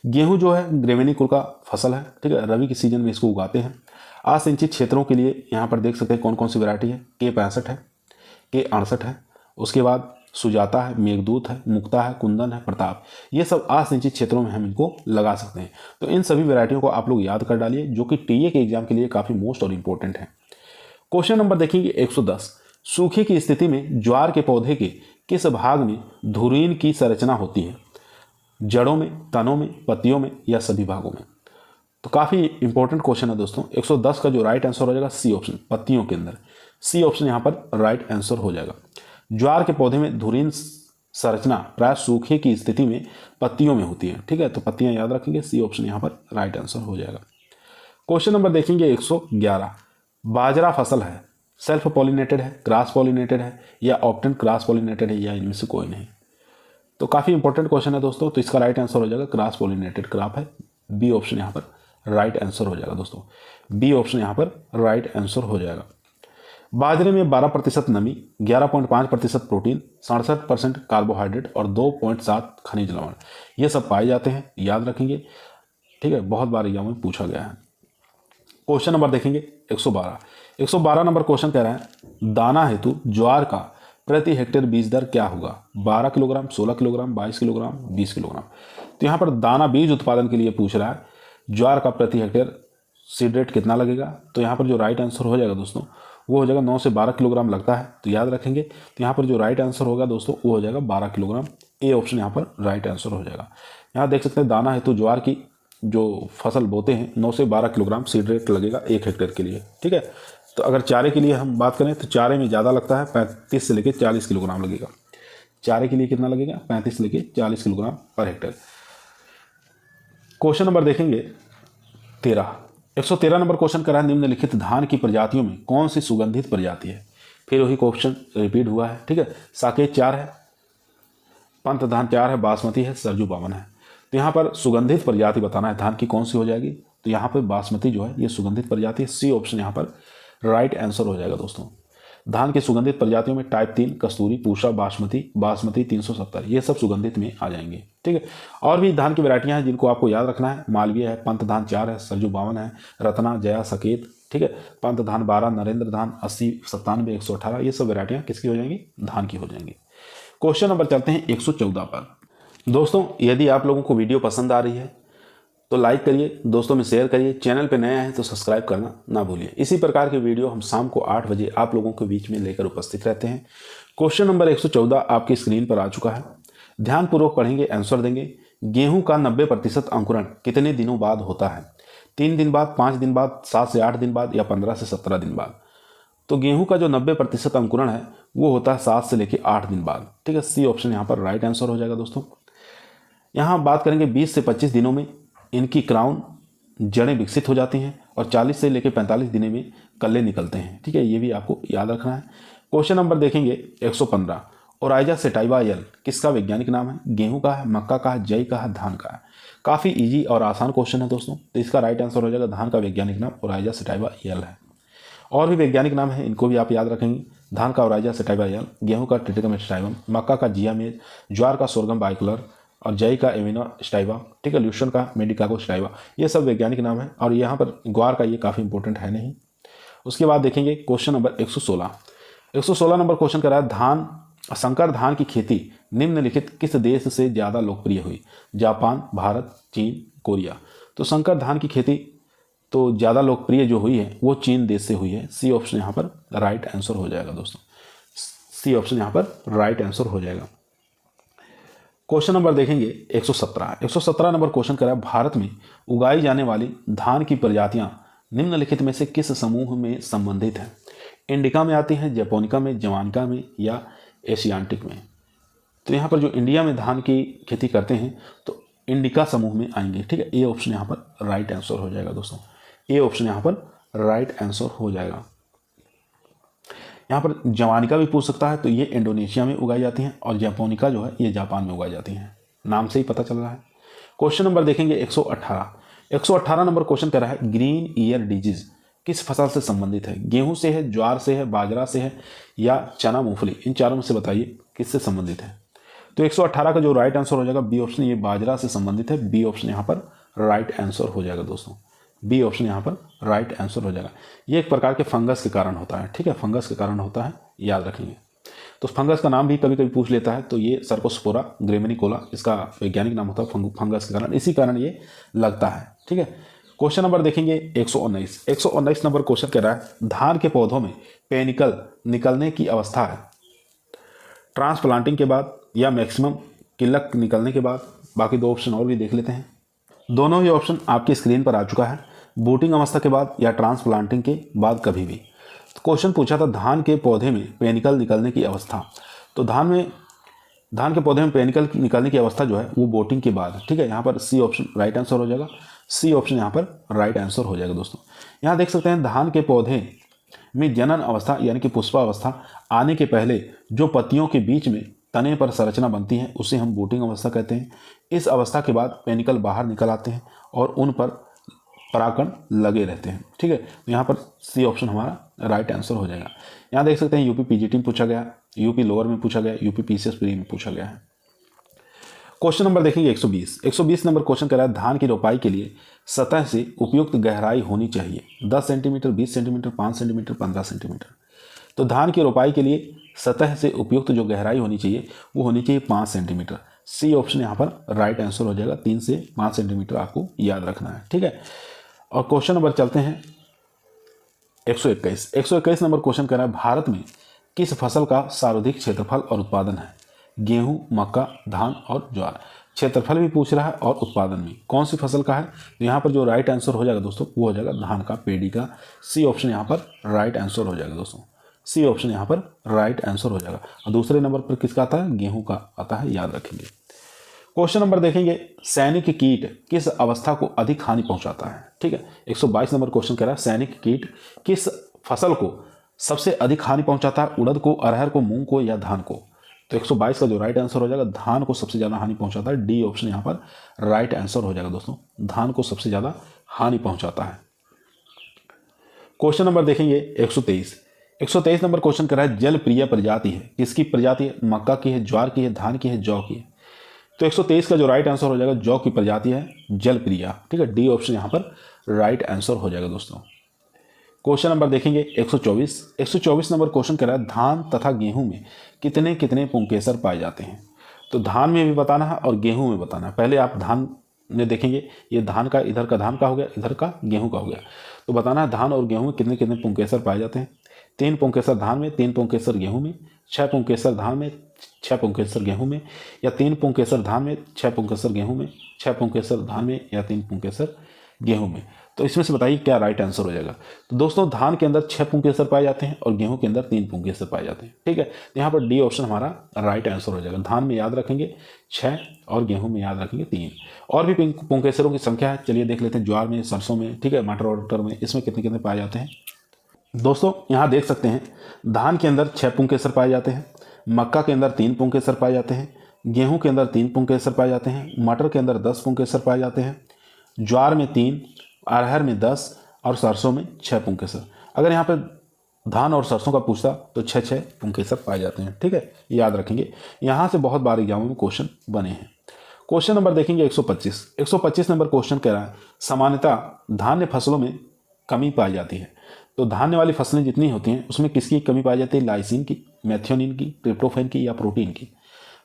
गेहूं जो है ग्रेवेनी कुल का फसल है। ठीक है, रबी के सीजन में इसको उगाते हैं। असिंचित क्षेत्रों के लिए यहाँ पर देख सकते हैं कौन कौन सी वैरायटी है। K65 है, K68 है, उसके बाद सुजाता है, मेघदूत है, मुक्ता है, कुंदन है, प्रताप। ये सब असिंचित क्षेत्रों में हम इनको लगा सकते हैं। तो इन सभी वैरायटियों को आप लोग याद कर डालिए जो कि टीए के एग्जाम के लिए काफ़ी मोस्ट और इम्पोर्टेंट है। क्वेश्चन नंबर देखेंगे 110। सूखे की स्थिति में ज्वार के पौधे के किस भाग में धुरीन की संरचना होती है। जड़ों में, तनों में, पत्तियों में या सभी भागों में। तो काफ़ी इंपॉर्टेंट क्वेश्चन है दोस्तों। 110 का जो राइट आंसर हो जाएगा सी ऑप्शन, पत्तियों के अंदर। सी ऑप्शन यहाँ पर राइट आंसर हो जाएगा। ज्वार के पौधे में धुरीन संरचना प्राय सूखे की स्थिति में पत्तियों में होती है। ठीक है, तो पत्तियां याद रखेंगे। सी ऑप्शन यहाँ पर राइट आंसर हो जाएगा। क्वेश्चन नंबर देखेंगे 111। बाजरा फसल है, सेल्फ पॉलिनेटेड है, क्रॉस पॉलिनेटेड है या ऑप्टेन क्रॉस पॉलिनेटेड है या इनमें से कोई नहीं। तो काफ़ी इंपॉर्टेंट क्वेश्चन है दोस्तों। तो इसका राइट आंसर हो जाएगा क्रॉस पॉलिनेटेड क्रॉप है। बी ऑप्शन यहाँ पर राइट आंसर हो जाएगा दोस्तों। बी ऑप्शन यहाँ पर राइट आंसर हो जाएगा। बाजरे में 12% नमी, 11.5% प्रोटीन, 67% कार्बोहाइड्रेट और 2.7 खनिज लवण, ये सब पाए जाते हैं। याद रखेंगे। ठीक है, बहुत बार एग्जाम में पूछा गया है। क्वेश्चन नंबर देखेंगे 112। 112 नंबर क्वेश्चन कह रहा है दाना हेतु ज्वार का प्रति हेक्टेयर बीज दर क्या होगा। 12 किलोग्राम, 16 किलोग्राम, 22 किलोग्राम, 20 किलोग्राम। तो यहाँ पर दाना बीज उत्पादन के लिए पूछ रहा है ज्वार का प्रति हेक्टेयर सीड रेट कितना लगेगा। तो यहाँ पर जो राइट आंसर हो जाएगा दोस्तों वो हो जाएगा 9 से 12 किलोग्राम लगता है। तो याद रखेंगे। तो यहाँ पर जो राइट आंसर होगा दोस्तों वो हो जाएगा 12 किलोग्राम। ए ऑप्शन यहाँ पर राइट आंसर हो जाएगा। यहाँ देख सकते हैं दाना हेतु ज्वार की जो फसल बोते हैं 9 से 12 किलोग्राम सीड रेट लगेगा 1 हेक्टेयर के लिए। ठीक है, तो अगर चारे के लिए हम बात करें तो चारे में ज़्यादा लगता है, 35 से लेकर 40 किलोग्राम लगेगा। चारे के लिए कितना लगेगा? 35 से लेकर 40 kilogram per hectare. Question number देखेंगे 13। 113 नंबर क्वेश्चन करा है, निम्नलिखित धान की प्रजातियों में कौन सी सुगंधित प्रजाति है? फिर वही क्वेश्चन रिपीट हुआ है, ठीक है। साकेत 4 है, पंत धान 4 है, बासमती है, सरजू 52 है। तो यहाँ पर सुगंधित प्रजाति बताना है धान की कौन सी हो जाएगी, तो यहाँ पर बासमती जो है ये सुगंधित प्रजाति है। सी ऑप्शन यहाँ पर राइट आंसर हो जाएगा दोस्तों। धान की सुगंधित प्रजातियों में टाइप 3 कस्तूरी, पूषा, बासमती 370 ये सब सुगंधित में आ जाएंगे, ठीक है। और भी धान की वैरायटियां हैं जिनको आपको याद रखना है। मालवीय है, पंत धान 4 है, सरजू 52 है, रत्ना, जया, सकेत, ठीक है, पंत धान 12, नरेंद्र धान 80, 97, 118 ये सब वैरायटियां किसकी हो जाएंगी? धान की हो जाएंगी। क्वेश्चन नंबर चलते हैं 114 पर। दोस्तों यदि आप लोगों को वीडियो पसंद आ रही है तो लाइक करिए, दोस्तों में शेयर करिए, चैनल पे नए हैं तो सब्सक्राइब करना ना भूलिए। इसी प्रकार के वीडियो हम शाम को 8 बजे आप लोगों के बीच में लेकर उपस्थित रहते हैं। क्वेश्चन नंबर 114 आपकी स्क्रीन पर आ चुका है। ध्यानपूर्वक पढ़ेंगे, आंसर देंगे। गेहूं का 90% अंकुरण कितने दिनों बाद होता है? 3 दिन बाद, 5 दिन बाद, 7 से 8 दिन बाद या 15 से 17 दिन बाद? तो गेहूं का जो 90% अंकुरण है वो होता है 7 से लेकर 8 दिन बाद, ठीक है। सी ऑप्शन यहाँ पर राइट आंसर हो जाएगा दोस्तों। यहाँ बात करेंगे 20 से 25 दिनों में इनकी क्राउन जड़ें विकसित हो जाती हैं और 40 से लेकर 45 दिनों में कल्ले निकलते हैं, ठीक है। ये भी आपको याद रखना है। क्वेश्चन नंबर देखेंगे 115। ओराइजा सेटाइवा यल किसका वैज्ञानिक नाम है? गेहूं का है, मक्का का है, जई का है, धान का है? काफ़ी इजी और आसान क्वेश्चन है दोस्तों, तो इसका राइट आंसर हो जाएगा धान का वैज्ञानिक नाम ओराइजा सेटाइवा यल है। और भी वैज्ञानिक नाम है, इनको भी आप याद रखेंगे। धान का ओराइजा सेटाइवा यल, गेहूं का ट्रिटिकम स्टाइवम, मक्का का जियामेज, ज्वार का सोरगम बाइकलर और जई का एविना स्टाइवा, ठीक है, ल्यूशन का मेडिकागो स्टाइवा। ये सब वैज्ञानिक नाम है और यहाँ पर ग्वार का ये काफ़ी इंपॉर्टेंट है नहीं। उसके बाद देखेंगे क्वेश्चन नंबर 116। 116 नंबर क्वेश्चन कर रहा है संकर धान की खेती निम्नलिखित किस देश से ज़्यादा लोकप्रिय हुई? जापान, भारत, चीन, कोरिया? तो संकर धान की खेती तो ज़्यादा लोकप्रिय जो हुई है वो चीन देश से हुई है। सी ऑप्शन यहाँ पर राइट आंसर हो जाएगा दोस्तों। सी ऑप्शन यहाँ पर राइट आंसर हो जाएगा। क्वेश्चन नंबर देखेंगे 117। 117 नंबर क्वेश्चन करा, भारत में उगाई जाने वाली धान की प्रजातियां निम्नलिखित में से किस समूह में संबंधित हैं? इंडिका में आती हैं, जैपोनिका में, जवानिका में या एशियाटिक में? तो यहाँ पर जो इंडिया में धान की खेती करते हैं तो इंडिका समूह में आएंगे, ठीक है। ए ऑप्शन यहाँ पर राइट आंसर हो जाएगा दोस्तों। ए ऑप्शन यहाँ पर राइट आंसर हो जाएगा। यहाँ पर जवानिका भी पूछ सकता है, तो ये इंडोनेशिया में उगाई जाती हैं और जैपोनिका जो है ये जापान में उगाई जाती हैं, नाम से ही पता चल रहा है। क्वेश्चन नंबर देखेंगे 118। 118 नंबर क्वेश्चन कर रहा है ग्रीन ईयर डिजीज किस फसल से संबंधित है? गेहूं से है, ज्वार से है, बाजरा से है या चना, मूंगफली? इन चारों में से बताइए किससे संबंधित है। तो 118 का जो राइट आंसर हो जाएगा बी ऑप्शन, ये बाजरा से संबंधित है। बी ऑप्शन यहाँ पर राइट आंसर हो जाएगा दोस्तों। बी ऑप्शन यहाँ पर राइट आंसर हो जाएगा। ये एक प्रकार के फंगस के कारण होता है, ठीक है, फंगस के कारण होता है, याद रखेंगे। तो फंगस का नाम भी कभी कभी पूछ लेता है, तो ये सर्कोस्पोरा ग्रेमिनिकोला इसका वैज्ञानिक नाम होता है फंगस के कारण, इसी कारण ये लगता है, ठीक है। क्वेश्चन नंबर देखेंगे 119। 119 नंबर क्वेश्चन कह रहा है धान के पौधों में पेनिकल निकलने की अवस्था है ट्रांसप्लांटिंग के बाद या मैक्सिमम किल्लक निकलने के बाद? बाकी 2 ऑप्शन और भी देख लेते हैं। दोनों ही ऑप्शन आपकी स्क्रीन पर आ चुका है, बूटिंग अवस्था के बाद या ट्रांसप्लांटिंग के बाद कभी भी। तो क्वेश्चन पूछा था धान के पौधे में पेनिकल निकलने की अवस्था, तो धान के पौधे में पेनिकल निकलने की अवस्था जो है वो बोटिंग के बाद, ठीक है। यहाँ पर सी ऑप्शन राइट आंसर हो जाएगा। सी ऑप्शन यहाँ पर राइट आंसर हो जाएगा दोस्तों। यहाँ देख सकते हैं धान के पौधे में जनन अवस्था यानी कि पुष्पावस्था आने के पहले जो पत्तियों के बीच में तने पर संरचना बनती है उसे हम बूटिंग अवस्था कहते हैं। इस अवस्था के बाद पेनिकल बाहर निकल आते हैं और उन पर परागकण लगे रहते हैं, ठीक है। तो यहाँ पर सी ऑप्शन हमारा राइट आंसर हो जाएगा। यहाँ देख सकते हैं यूपी पीजीटी में पूछा गया, यूपी लोअर में पूछा गया, यूपी पीसीएस प्री में पूछा गया है। क्वेश्चन नंबर देखेंगे 120। 120 नंबर क्वेश्चन कह रहा है धान की रोपाई के लिए सतह से उपयुक्त गहराई होनी चाहिए 10 सेंटीमीटर, 20 सेंटीमीटर, 5 सेंटीमीटर, 15 सेंटीमीटर। तो धान की रोपाई के लिए सतह से उपयुक्त जो गहराई होनी चाहिए वो होनी चाहिए 5 सेंटीमीटर। सी ऑप्शन यहाँ पर राइट आंसर हो जाएगा। 3 से 5 सेंटीमीटर आपको याद रखना है, ठीक है। और क्वेश्चन नंबर चलते हैं 121। 121 नंबर क्वेश्चन कह रहा है भारत में किस फसल का सर्वाधिक क्षेत्रफल और उत्पादन है? गेहूं, मक्का, धान और ज्वार? क्षेत्रफल भी पूछ रहा है और उत्पादन भी, कौन सी फसल का है। तो यहाँ पर जो राइट आंसर हो जाएगा दोस्तों वो हो जाएगा धान का, पेड़ी का। सी ऑप्शन यहाँ पर राइट आंसर हो जाएगा दोस्तों, सी ऑप्शन यहाँ पर राइट आंसर हो जाएगा। और दूसरे नंबर पर किसका आता है, गेहूं का आता है, याद रखेंगे। क्वेश्चन नंबर देखेंगे, सैनिक कीट किस अवस्था को अधिक हानि पहुंचाता है। ठीक है, 122 नंबर क्वेश्चन कह रहा है सैनिक कीट किस फसल को सबसे अधिक हानि पहुंचाता है, उड़द को, अरहर को, मूंग को या धान को। तो 122 का जो राइट आंसर हो जाएगा धान को सबसे ज़्यादा हानि पहुंचाता है, डी ऑप्शन यहाँ पर राइट आंसर हो जाएगा दोस्तों, धान को सबसे ज़्यादा हानि पहुंचाता है। क्वेश्चन नंबर देखेंगे 123 नंबर क्वेश्चन कर रहा है जल प्रिय प्रजाति है, किसकी प्रजाति है, मक्का की है, ज्वार की है, धान की है, जौ की है। तो 123 का जो राइट आंसर हो जाएगा जौ की प्रजाति है, जल प्रिया। ठीक है, डी ऑप्शन यहाँ पर राइट आंसर हो जाएगा दोस्तों। क्वेश्चन नंबर देखेंगे 124 नंबर क्वेश्चन कर रहा है धान तथा गेहूं में कितने कितने पुंकेसर पाए जाते हैं। तो धान में भी बताना है और गेहूं में बताना है। पहले आप धान में देखेंगे, ये धान का, इधर का धान का हो गया, इधर का गेहूं का हो गया। तो बताना है धान और गेहूं में कितने कितने पुंकेसर पाए जाते हैं। 3 पुंकेसर धान में, 3 पुंकेसर गेहूं में, 6 पुंकेसर धान में, 6 पुंकेसर गेहूं में, या 3 पुंकेसर धान में, 6 पुंकेसर गेहूं में, 6 पुंकेसर धान में या 3 पुंकेसर गेहूं में। तो इसमें से बताइए क्या राइट आंसर हो जाएगा। तो दोस्तों धान के अंदर 6 पुंकेसर पाए जाते हैं और गेहूं के अंदर 3 पुंकेसर पाए जाते हैं। ठीक है, तो यहाँ पर डी ऑप्शन हमारा राइट आंसर हो जाएगा। धान में याद रखेंगे 6 और गेहूं में याद रखेंगे 3। और भी पुंकेसरों की संख्या है, चलिए देख लेते हैं। ज्वार में, सरसों में, ठीक है, मटर वटर में, इसमें कितने कितने पाए जाते हैं। दोस्तों यहाँ देख सकते हैं धान के अंदर 6 पुंकेसर पाए जाते हैं, मक्का के अंदर 3 पुंकेसर पाए जाते हैं, गेहूं के अंदर 3 पुंकेसर पाए जाते हैं, मटर के अंदर 10 पुंकेसर पाए जाते हैं, ज्वार में 3, अरहर में 10 और सरसों में 6 पुंकेसर। अगर यहाँ पर धान और सरसों का पूछता तो 6 पुंकेसर पाए जाते हैं। ठीक है, याद रखेंगे। यहाँ से बहुत बार एग्जामों में क्वेश्चन बने हैं। क्वेश्चन नंबर देखेंगे 125 नंबर क्वेश्चन कह रहा है सामान्यतः धान्य फसलों में कमी पाई जाती है। तो धान्य वाली फसलें जितनी होती हैं उसमें किसकी कमी पाई जाती है, लाइसिन की, मेथियोनिन की, ट्रिप्टोफैन की या प्रोटीन की।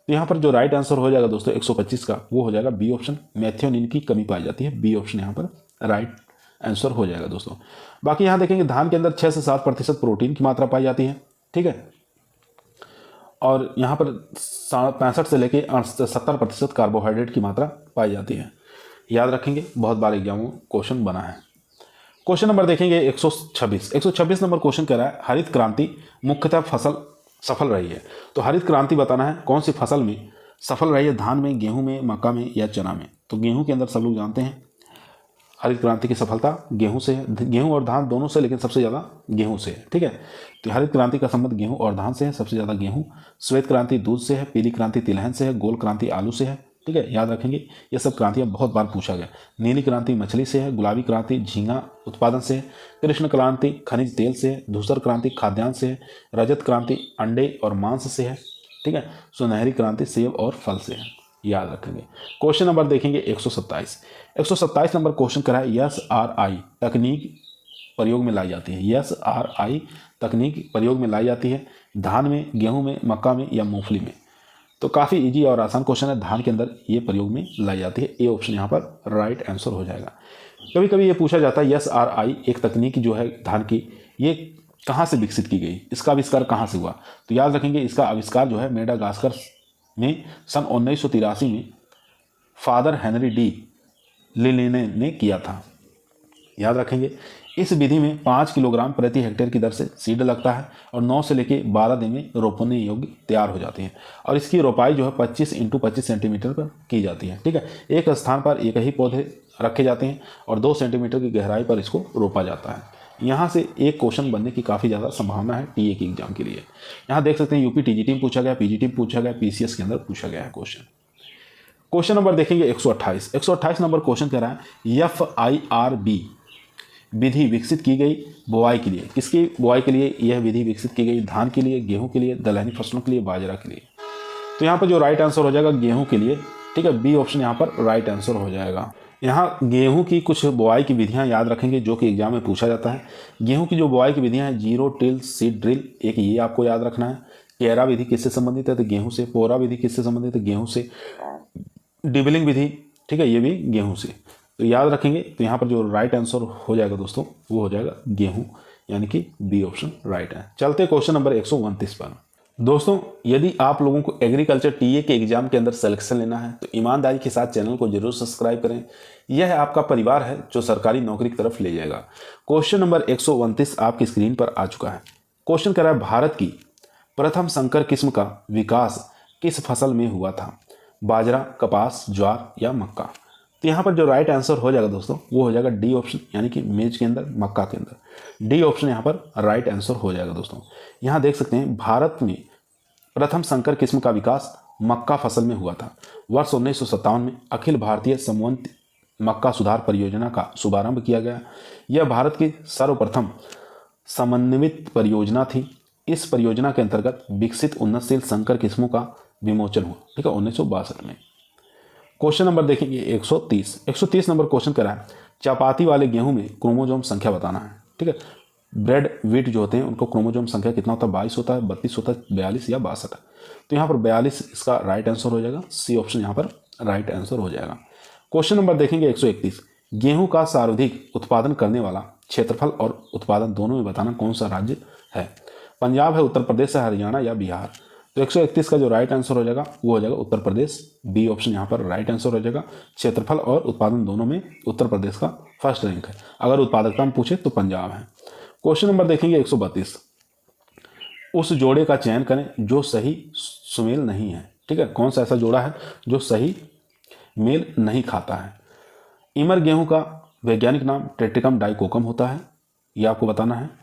तो यहाँ पर जो राइट आंसर हो जाएगा दोस्तों 125 का वो हो जाएगा बी ऑप्शन, मेथियोनिन की कमी पाई जाती है। बी ऑप्शन यहाँ पर राइट आंसर हो जाएगा दोस्तों। बाकी यहाँ देखेंगे धान के अंदर 6 से 7% प्रोटीन की मात्रा पाई जाती है। ठीक है, और यहाँ पर 65 से लेके 70% कार्बोहाइड्रेट की मात्रा पाई जाती है। याद रखेंगे, बहुत बार एग्जामों में क्वेश्चन बना है। क्वेश्चन नंबर देखेंगे 126 नंबर क्वेश्चन कह रहा है हरित क्रांति मुख्यतः फसल सफल रही है। तो हरित क्रांति बताना है कौन सी फसल में सफल रही है, धान में, गेहूं में, मक्का में या चना में। तो गेहूं के अंदर सब लोग जानते हैं हरित क्रांति की सफलता गेहूं से है, गेहूं और धान दोनों से, लेकिन सबसे ज़्यादा गेहूं से है। ठीक है, तो हरित क्रांति का संबंध गेहूं और धान से है, सबसे ज़्यादा गेहूं। श्वेत क्रांति दूध से है, पीली क्रांति तिलहन से है, गोल क्रांति आलू से है। ठीक है, याद रखेंगे, ये सब क्रांतियाँ बहुत बार पूछा गया। नीली क्रांति मछली से है, गुलाबी क्रांति झींगा उत्पादन से है, कृष्ण क्रांति खनिज तेल से है, धूसर क्रांति खाद्यान्न से है, रजत क्रांति अंडे और मांस से है। ठीक है, सुनहरी क्रांति सेब और फल से है। याद रखेंगे। क्वेश्चन नंबर देखेंगे 127 नंबर क्वेश्चन करा है SRI तकनीक प्रयोग में लाई जाती है। SRI तकनीक प्रयोग में लाई जाती है धान में, गेहूं में, मक्का में या मूंगफली में। तो काफ़ी इजी और आसान क्वेश्चन है, धान के अंदर ये प्रयोग में लाई जाती है। ए ऑप्शन यहाँ पर राइट आंसर हो जाएगा। कभी कभी ये पूछा जाता है SRI एक तकनीक जो है धान की, ये कहाँ से विकसित की गई, इसका आविष्कार कहाँ से हुआ। तो याद रखेंगे इसका आविष्कार जो है मेडागास्कर में सन 1983 में फादर हेनरी डी लिलेने ने किया था। याद रखेंगे, इस विधि में 5 किलोग्राम प्रति हेक्टेयर की दर से सीड लगता है और 9 से लेकर 12 दिन में रोपने योग्य तैयार हो जाती है। और इसकी रोपाई जो है 25 × 25 सेंटीमीटर पर की जाती है। ठीक है, एक स्थान पर एक ही पौधे रखे जाते हैं और 2 सेंटीमीटर की गहराई पर इसको रोपा जाता है। यहाँ से एक क्वेश्चन बनने की काफ़ी ज़्यादा संभावना है टीए की एग्जाम के लिए। यहाँ देख सकते हैं यूपी टीजीटी में पूछा गया, पीजीटी में पूछा गया, पीसीएस के अंदर पूछा गया है क्वेश्चन नंबर देखेंगे 128 नंबर क्वेश्चन कह रहा है FIRB विधि विकसित की गई बुआई के लिए। किसकी बुआई के लिए यह विधि विकसित की गई, धान के लिए, गेहूं के लिए, दलहनी फसलों के लिए, बाजरा के लिए। तो यहाँ पर जो राइट आंसर हो जाएगा गेहूं के लिए। ठीक है, बी ऑप्शन यहाँ पर राइट आंसर हो जाएगा। यहाँ गेहूं की कुछ बुआई की विधियाँ याद रखेंगे जो कि एग्जाम में पूछा जाता है। गेहूं की जो बुआई की विधियाँ हैं, 0 टिल सीड ड्रिल, एक ये आपको याद रखना है। केरा विधि किससे संबंधित है, तो गेहूं से। पोरा विधि किससे संबंधित है, गेहूं से। डिबलिंग विधि, ठीक है, ये भी गेहूं से। तो याद रखेंगे। तो यहाँ पर जो राइट आंसर हो जाएगा दोस्तों वो हो जाएगा गेहूं, यानी कि बी ऑप्शन राइट है। चलते क्वेश्चन नंबर 129 पर। दोस्तों, यदि आप लोगों को एग्रीकल्चर टीए के एग्जाम के अंदर सिलेक्शन लेना है तो ईमानदारी के साथ चैनल को जरूर सब्सक्राइब करें। यह आपका परिवार है जो सरकारी नौकरी की तरफ ले जाएगा। क्वेश्चन नंबर 129 आपकी स्क्रीन पर आ चुका है। क्वेश्चन कह रहा है, भारत की प्रथम संकर किस्म का विकास किस फसल में हुआ था? बाजरा, कपास, ज्वार या मक्का? तो यहाँ पर जो राइट आंसर हो जाएगा दोस्तों वो हो जाएगा डी ऑप्शन, यानी कि मेज के अंदर, मक्का के अंदर। डी ऑप्शन यहाँ पर राइट आंसर हो जाएगा दोस्तों। यहाँ देख सकते हैं भारत में प्रथम संकर किस्म का विकास मक्का फसल में हुआ था। वर्ष 1957 में अखिल भारतीय समवंत मक्का सुधार परियोजना का शुभारंभ किया गया। यह भारत की सर्वप्रथम समन्वित परियोजना थी। इस परियोजना के अंतर्गत विकसित उन्नतशील संकर किस्मों का विमोचन हुआ, ठीक है, 1962 में। क्वेश्चन नंबर देखेंगे 130 नंबर क्वेश्चन करा है, चपाती वाले गेहूं में क्रोमोजोम संख्या बताना है, ठीक है। ब्रेड व्हीट जो होते हैं उनको क्रोमोजोम संख्या कितना होता है? 22 होता है, 32 होता है, 42 या 62 है। तो यहाँ पर 42 इसका राइट आंसर हो जाएगा। सी ऑप्शन यहाँ पर राइट आंसर हो जाएगा। क्वेश्चन नंबर देखेंगे 131, गेहूं का सर्वाधिक उत्पादन करने वाला क्षेत्रफल और उत्पादन दोनों में बताना कौन सा राज्य है? पंजाब है, उत्तर प्रदेश है, हरियाणा या बिहार? तो 131 का जो राइट आंसर हो जाएगा वो हो जाएगा उत्तर प्रदेश। बी ऑप्शन यहाँ पर राइट आंसर हो जाएगा। क्षेत्रफल और उत्पादन दोनों में उत्तर प्रदेश का फर्स्ट रैंक है। अगर उत्पादकता में पूछे तो पंजाब है। क्वेश्चन नंबर देखेंगे 132, उस जोड़े का चयन करें जो सही सुमेल नहीं है, ठीक है। कौन सा ऐसा जोड़ा है जो सही मेल नहीं खाता है? इमर गेहूं का वैज्ञानिक नाम ट्रिटिकम डाइकोकम होता है, ये आपको बताना है।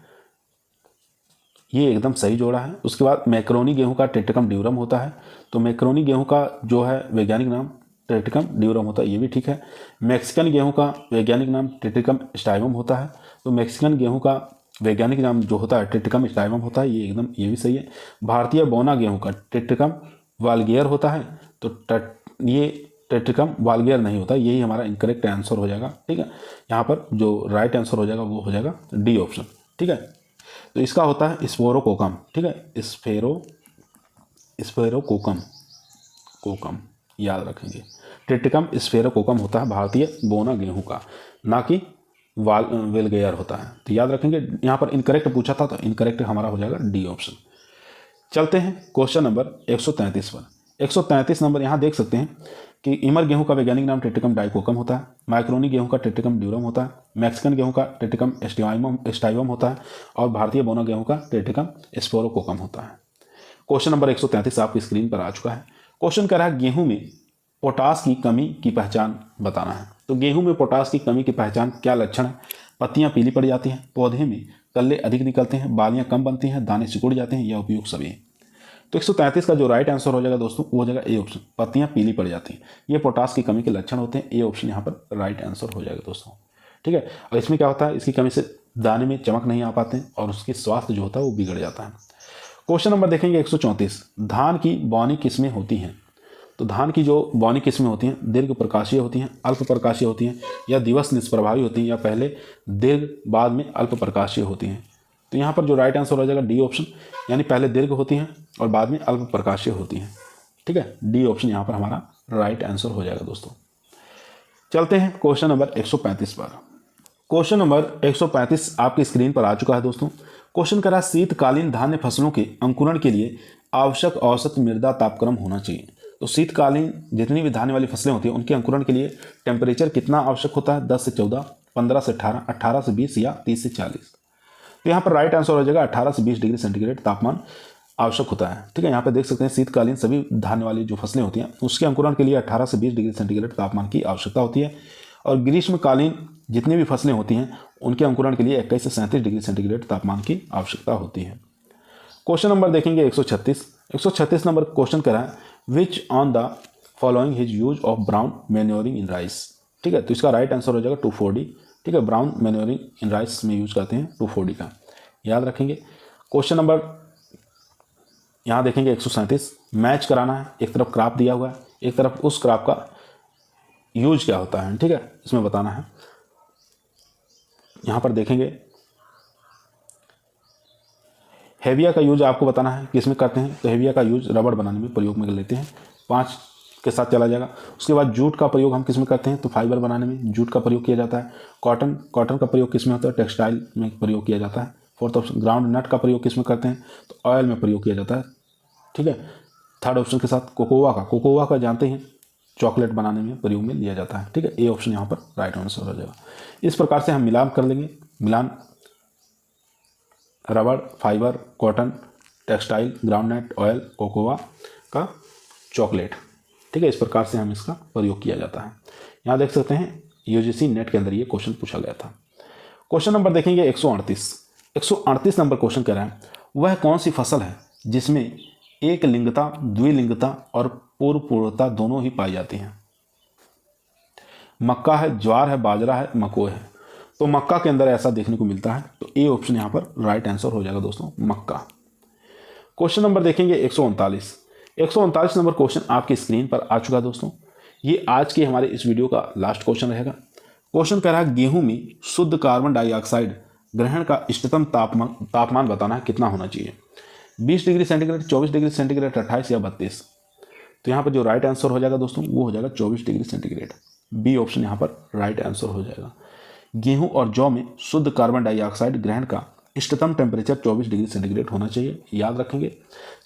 ये एकदम सही जोड़ा है। उसके बाद मैक्रोनी गेहूं का ट्रिटिकम ड्यूरम होता है, तो मैक्रोनी गेहूं का जो है वैज्ञानिक नाम ट्रिटिकम ड्यूरम होता है, ये भी ठीक है। मैक्सिकन गेहूं का वैज्ञानिक नाम ट्रिटिकम स्टाइवम होता है, तो मैक्सिकन गेहूं का वैज्ञानिक नाम जो होता है ट्रिटिकम स्टाइवम होता है, ये एकदम ये भी सही है। भारतीय बोना गेहूं का ट्रिटिकम वाल्गियर होता है, तो ये ट्रिटिकम वाल्गियर नहीं होता, यही हमारा इनकरेक्ट आंसर हो जाएगा, ठीक है। यहाँ पर जो राइट आंसर हो जाएगा वो हो जाएगा डी ऑप्शन, ठीक है। तो इसका होता है स्पोरोकोकम, ठीक है, स्फेरोकोकम कोकम याद रखेंगे। ट्रिटिकम स्फेरोकोकम होता है भारतीय बोना गेहूं का, ना कि वेलगेयर होता है, तो याद रखेंगे। यहाँ पर इनकरेक्ट पूछा था तो इनकरेक्ट हमारा हो जाएगा डी ऑप्शन। चलते हैं क्वेश्चन नंबर 133 पर। 133 नंबर यहाँ देख सकते हैं कि इमर गेहूं का वैज्ञानिक नाम ट्रिटिकम डाइकोकम होता है, माइक्रोनी गेहूं का ट्रिटिकम ड्यूरम होता है, मैक्सिकन गेहूं का ट्रिटिकम स्टाइवम होता है और भारतीय बोना गेहूं का ट्रिटिकम स्पोरोकोकम होता है। क्वेश्चन नंबर 133 आपकी स्क्रीन पर आ चुका है। क्वेश्चन कह रहा है, गेहूं में पोटास की कमी की पहचान बताना है। तो गेहूं में पोटास की कमी की पहचान क्या लक्षण है? पत्तियां पीली पड़ जाती हैं, पौधे में कल्ले अधिक निकलते हैं, बालियां कम बनती हैं, दाने सिकुड़ जाते हैं, या उपयुक्त सभी है? तो 133 का जो राइट आंसर हो जाएगा दोस्तों वो हो जाएगा ए ऑप्शन, पत्तियां पीली पड़ जाती हैं। ये पोटास की कमी के लक्षण होते हैं। ए ऑप्शन यहाँ पर राइट आंसर हो जाएगा दोस्तों, ठीक है। और इसमें क्या होता है, इसकी कमी से दाने में चमक नहीं आ पाते हैं और उसकी स्वास्थ्य जो होता है वो बिगड़ जाता है। क्वेश्चन नंबर देखेंगे 134, धान की बौनी किस्में होती हैं। तो धान की जो बौनी किस्में होती हैं दीर्घ प्रकाशीय होती हैं, अल्प प्रकाशीय होती हैं, या दिवस निष्प्रभावी होती हैं, या पहले दीर्घ बाद में अल्प प्रकाशीय होती हैं? तो यहाँ पर जो राइट आंसर हो जाएगा डी ऑप्शन, यानी पहले दीर्घ होती हैं और बाद में अल्प प्रकाशीय होती हैं, ठीक है। डी ऑप्शन यहाँ पर हमारा राइट आंसर हो जाएगा दोस्तों। चलते हैं क्वेश्चन नंबर 135 पर। क्वेश्चन नंबर 135 आपकी स्क्रीन पर आ चुका है दोस्तों। क्वेश्चन करा, शीतकालीन धान्य फसलों के अंकुरण के लिए आवश्यक औसत मृदा तापक्रम होना चाहिए। तो शीतकालीन जितनी भी धान्य वाली फसलें होती हैं उनके अंकुरण के लिए टेम्परेचर कितना आवश्यक होता है? 10 से 14, 15 से 18, 18 से 20 या 30 से 40? तो यहाँ पर राइट आंसर हो जाएगा 18 से 20 डिग्री सेंटीग्रेड तापमान आवश्यक होता है, ठीक है। यहाँ पे देख सकते हैं शीतकालीन सभी धान्य वाली जो फसलें होती हैं उसके अंकुरण के लिए 18 से 20 डिग्री सेंटीग्रेड तापमान की आवश्यकता होती है, और ग्रीष्मकालीन जितनी भी फसलें होती हैं उनके अंकुरण के लिए 21 से 37 डिग्री सेंटीग्रेड तापमान की आवश्यकता होती है। क्वेश्चन नंबर देखेंगे 136 नंबर क्वेश्चन कह रहा है, which on the following his use of brown manuring in rice, ठीक है। तो इसका राइट आंसर हो जाएगा 2,4-D, ठीक है। ब्राउन मैन्योरिंग इन राइस में यूज करते हैं 2,4-D का, याद रखेंगे। क्वेश्चन नंबर यहाँ देखेंगे 137, मैच कराना है। एक तरफ क्रॉप दिया हुआ है, एक तरफ उस क्रॉप का यूज क्या होता है, ठीक है, इसमें बताना है। यहाँ पर देखेंगे हेविया का यूज आपको बताना है कि इसमें करते हैं। तो हेविया का यूज रबड़ बनाने में प्रयोग में लेते हैं, 5 के साथ चला जाएगा। उसके बाद जूट का प्रयोग हम किस में करते हैं? तो फाइबर बनाने में जूट का प्रयोग किया जाता है। कॉटन का प्रयोग किस में होता है? टेक्सटाइल में प्रयोग किया जाता है। फोर्थ ऑप्शन, ग्राउंड नट का प्रयोग किस में करते हैं? तो ऑयल में प्रयोग किया जाता है। ठीक है। थर्ड ऑप्शन के साथ कोकोआ का जानते हैं चॉकलेट बनाने में प्रयोग में लिया जाता है, ठीक है। ए ऑप्शन यहाँ पर राइट आंसर हो जाएगा। इस प्रकार से हम मिलान कर लेंगे, मिलान रबड़, fibre, cotton, textile, groundnut, oil, cocoa का चॉकलेट, ठीक है। इस प्रकार से हम इसका प्रयोग किया जाता है। यहाँ देख सकते हैं यूजीसी नेट के अंदर ये क्वेश्चन पूछा गया था। क्वेश्चन नंबर देखेंगे 138 नंबर क्वेश्चन कह रहा है वह कौन सी फसल है जिसमें एक लिंगता, द्विलिंगता और पूर्वता दोनों ही पाई जाती हैं। मक्का है, ज्वार है, बाजरा है, मकोई है। तो मक्का के अंदर ऐसा देखने को मिलता है, तो ए ऑप्शन यहाँ पर राइट आंसर हो जाएगा दोस्तों, मक्का। क्वेश्चन नंबर देखेंगे 139 नंबर क्वेश्चन आपकी स्क्रीन पर आ चुका है दोस्तों। ये आज के हमारे इस वीडियो का लास्ट क्वेश्चन रहेगा। क्वेश्चन कह रहा है गेहूं में शुद्ध कार्बन डाइऑक्साइड ग्रहण का इष्टतम तापमान बताना है, कितना होना चाहिए। 20 डिग्री सेंटीग्रेड, 24 डिग्री सेंटीग्रेड, 28 या 32। तो यहाँ पर जो राइट आंसर हो जाएगा दोस्तों वो हो जाएगा 24 डिग्री सेंटीग्रेड। बी ऑप्शन यहाँ पर राइट आंसर हो जाएगा। गेहूं और जौ में शुद्ध कार्बन डाइऑक्साइड ग्रहण का इष्टतम टेम्परेचर 24 डिग्री सेंटीग्रेड होना चाहिए, याद रखेंगे।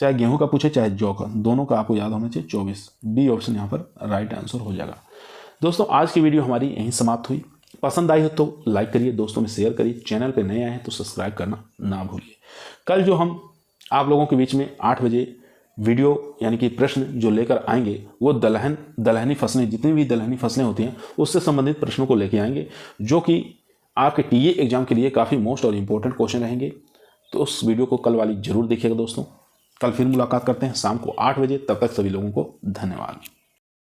चाहे गेहूं का पूछे चाहे जौ का, दोनों का आपको याद होना चाहिए 24। बी ऑप्शन यहाँ पर राइट आंसर हो जाएगा। दोस्तों आज की वीडियो हमारी यहीं समाप्त हुई। पसंद आई हो तो लाइक करिए, दोस्तों में शेयर करिए, चैनल पे नए आए हैं तो सब्सक्राइब करना ना भूलिए। कल जो हम आप लोगों के बीच में 8 बजे वीडियो यानी कि प्रश्न जो लेकर आएंगे वो दलहनी फसलें, जितनी भी दलहनी फसलें होती हैं उससे संबंधित प्रश्नों को लेके आएंगे, जो कि आपके टीए एग्जाम के लिए काफ़ी मोस्ट और इम्पोर्टेंट क्वेश्चन रहेंगे। तो उस वीडियो को कल वाली जरूर देखिएगा दोस्तों। कल फिर मुलाकात करते हैं शाम को 8 बजे। तब तक सभी लोगों को धन्यवाद।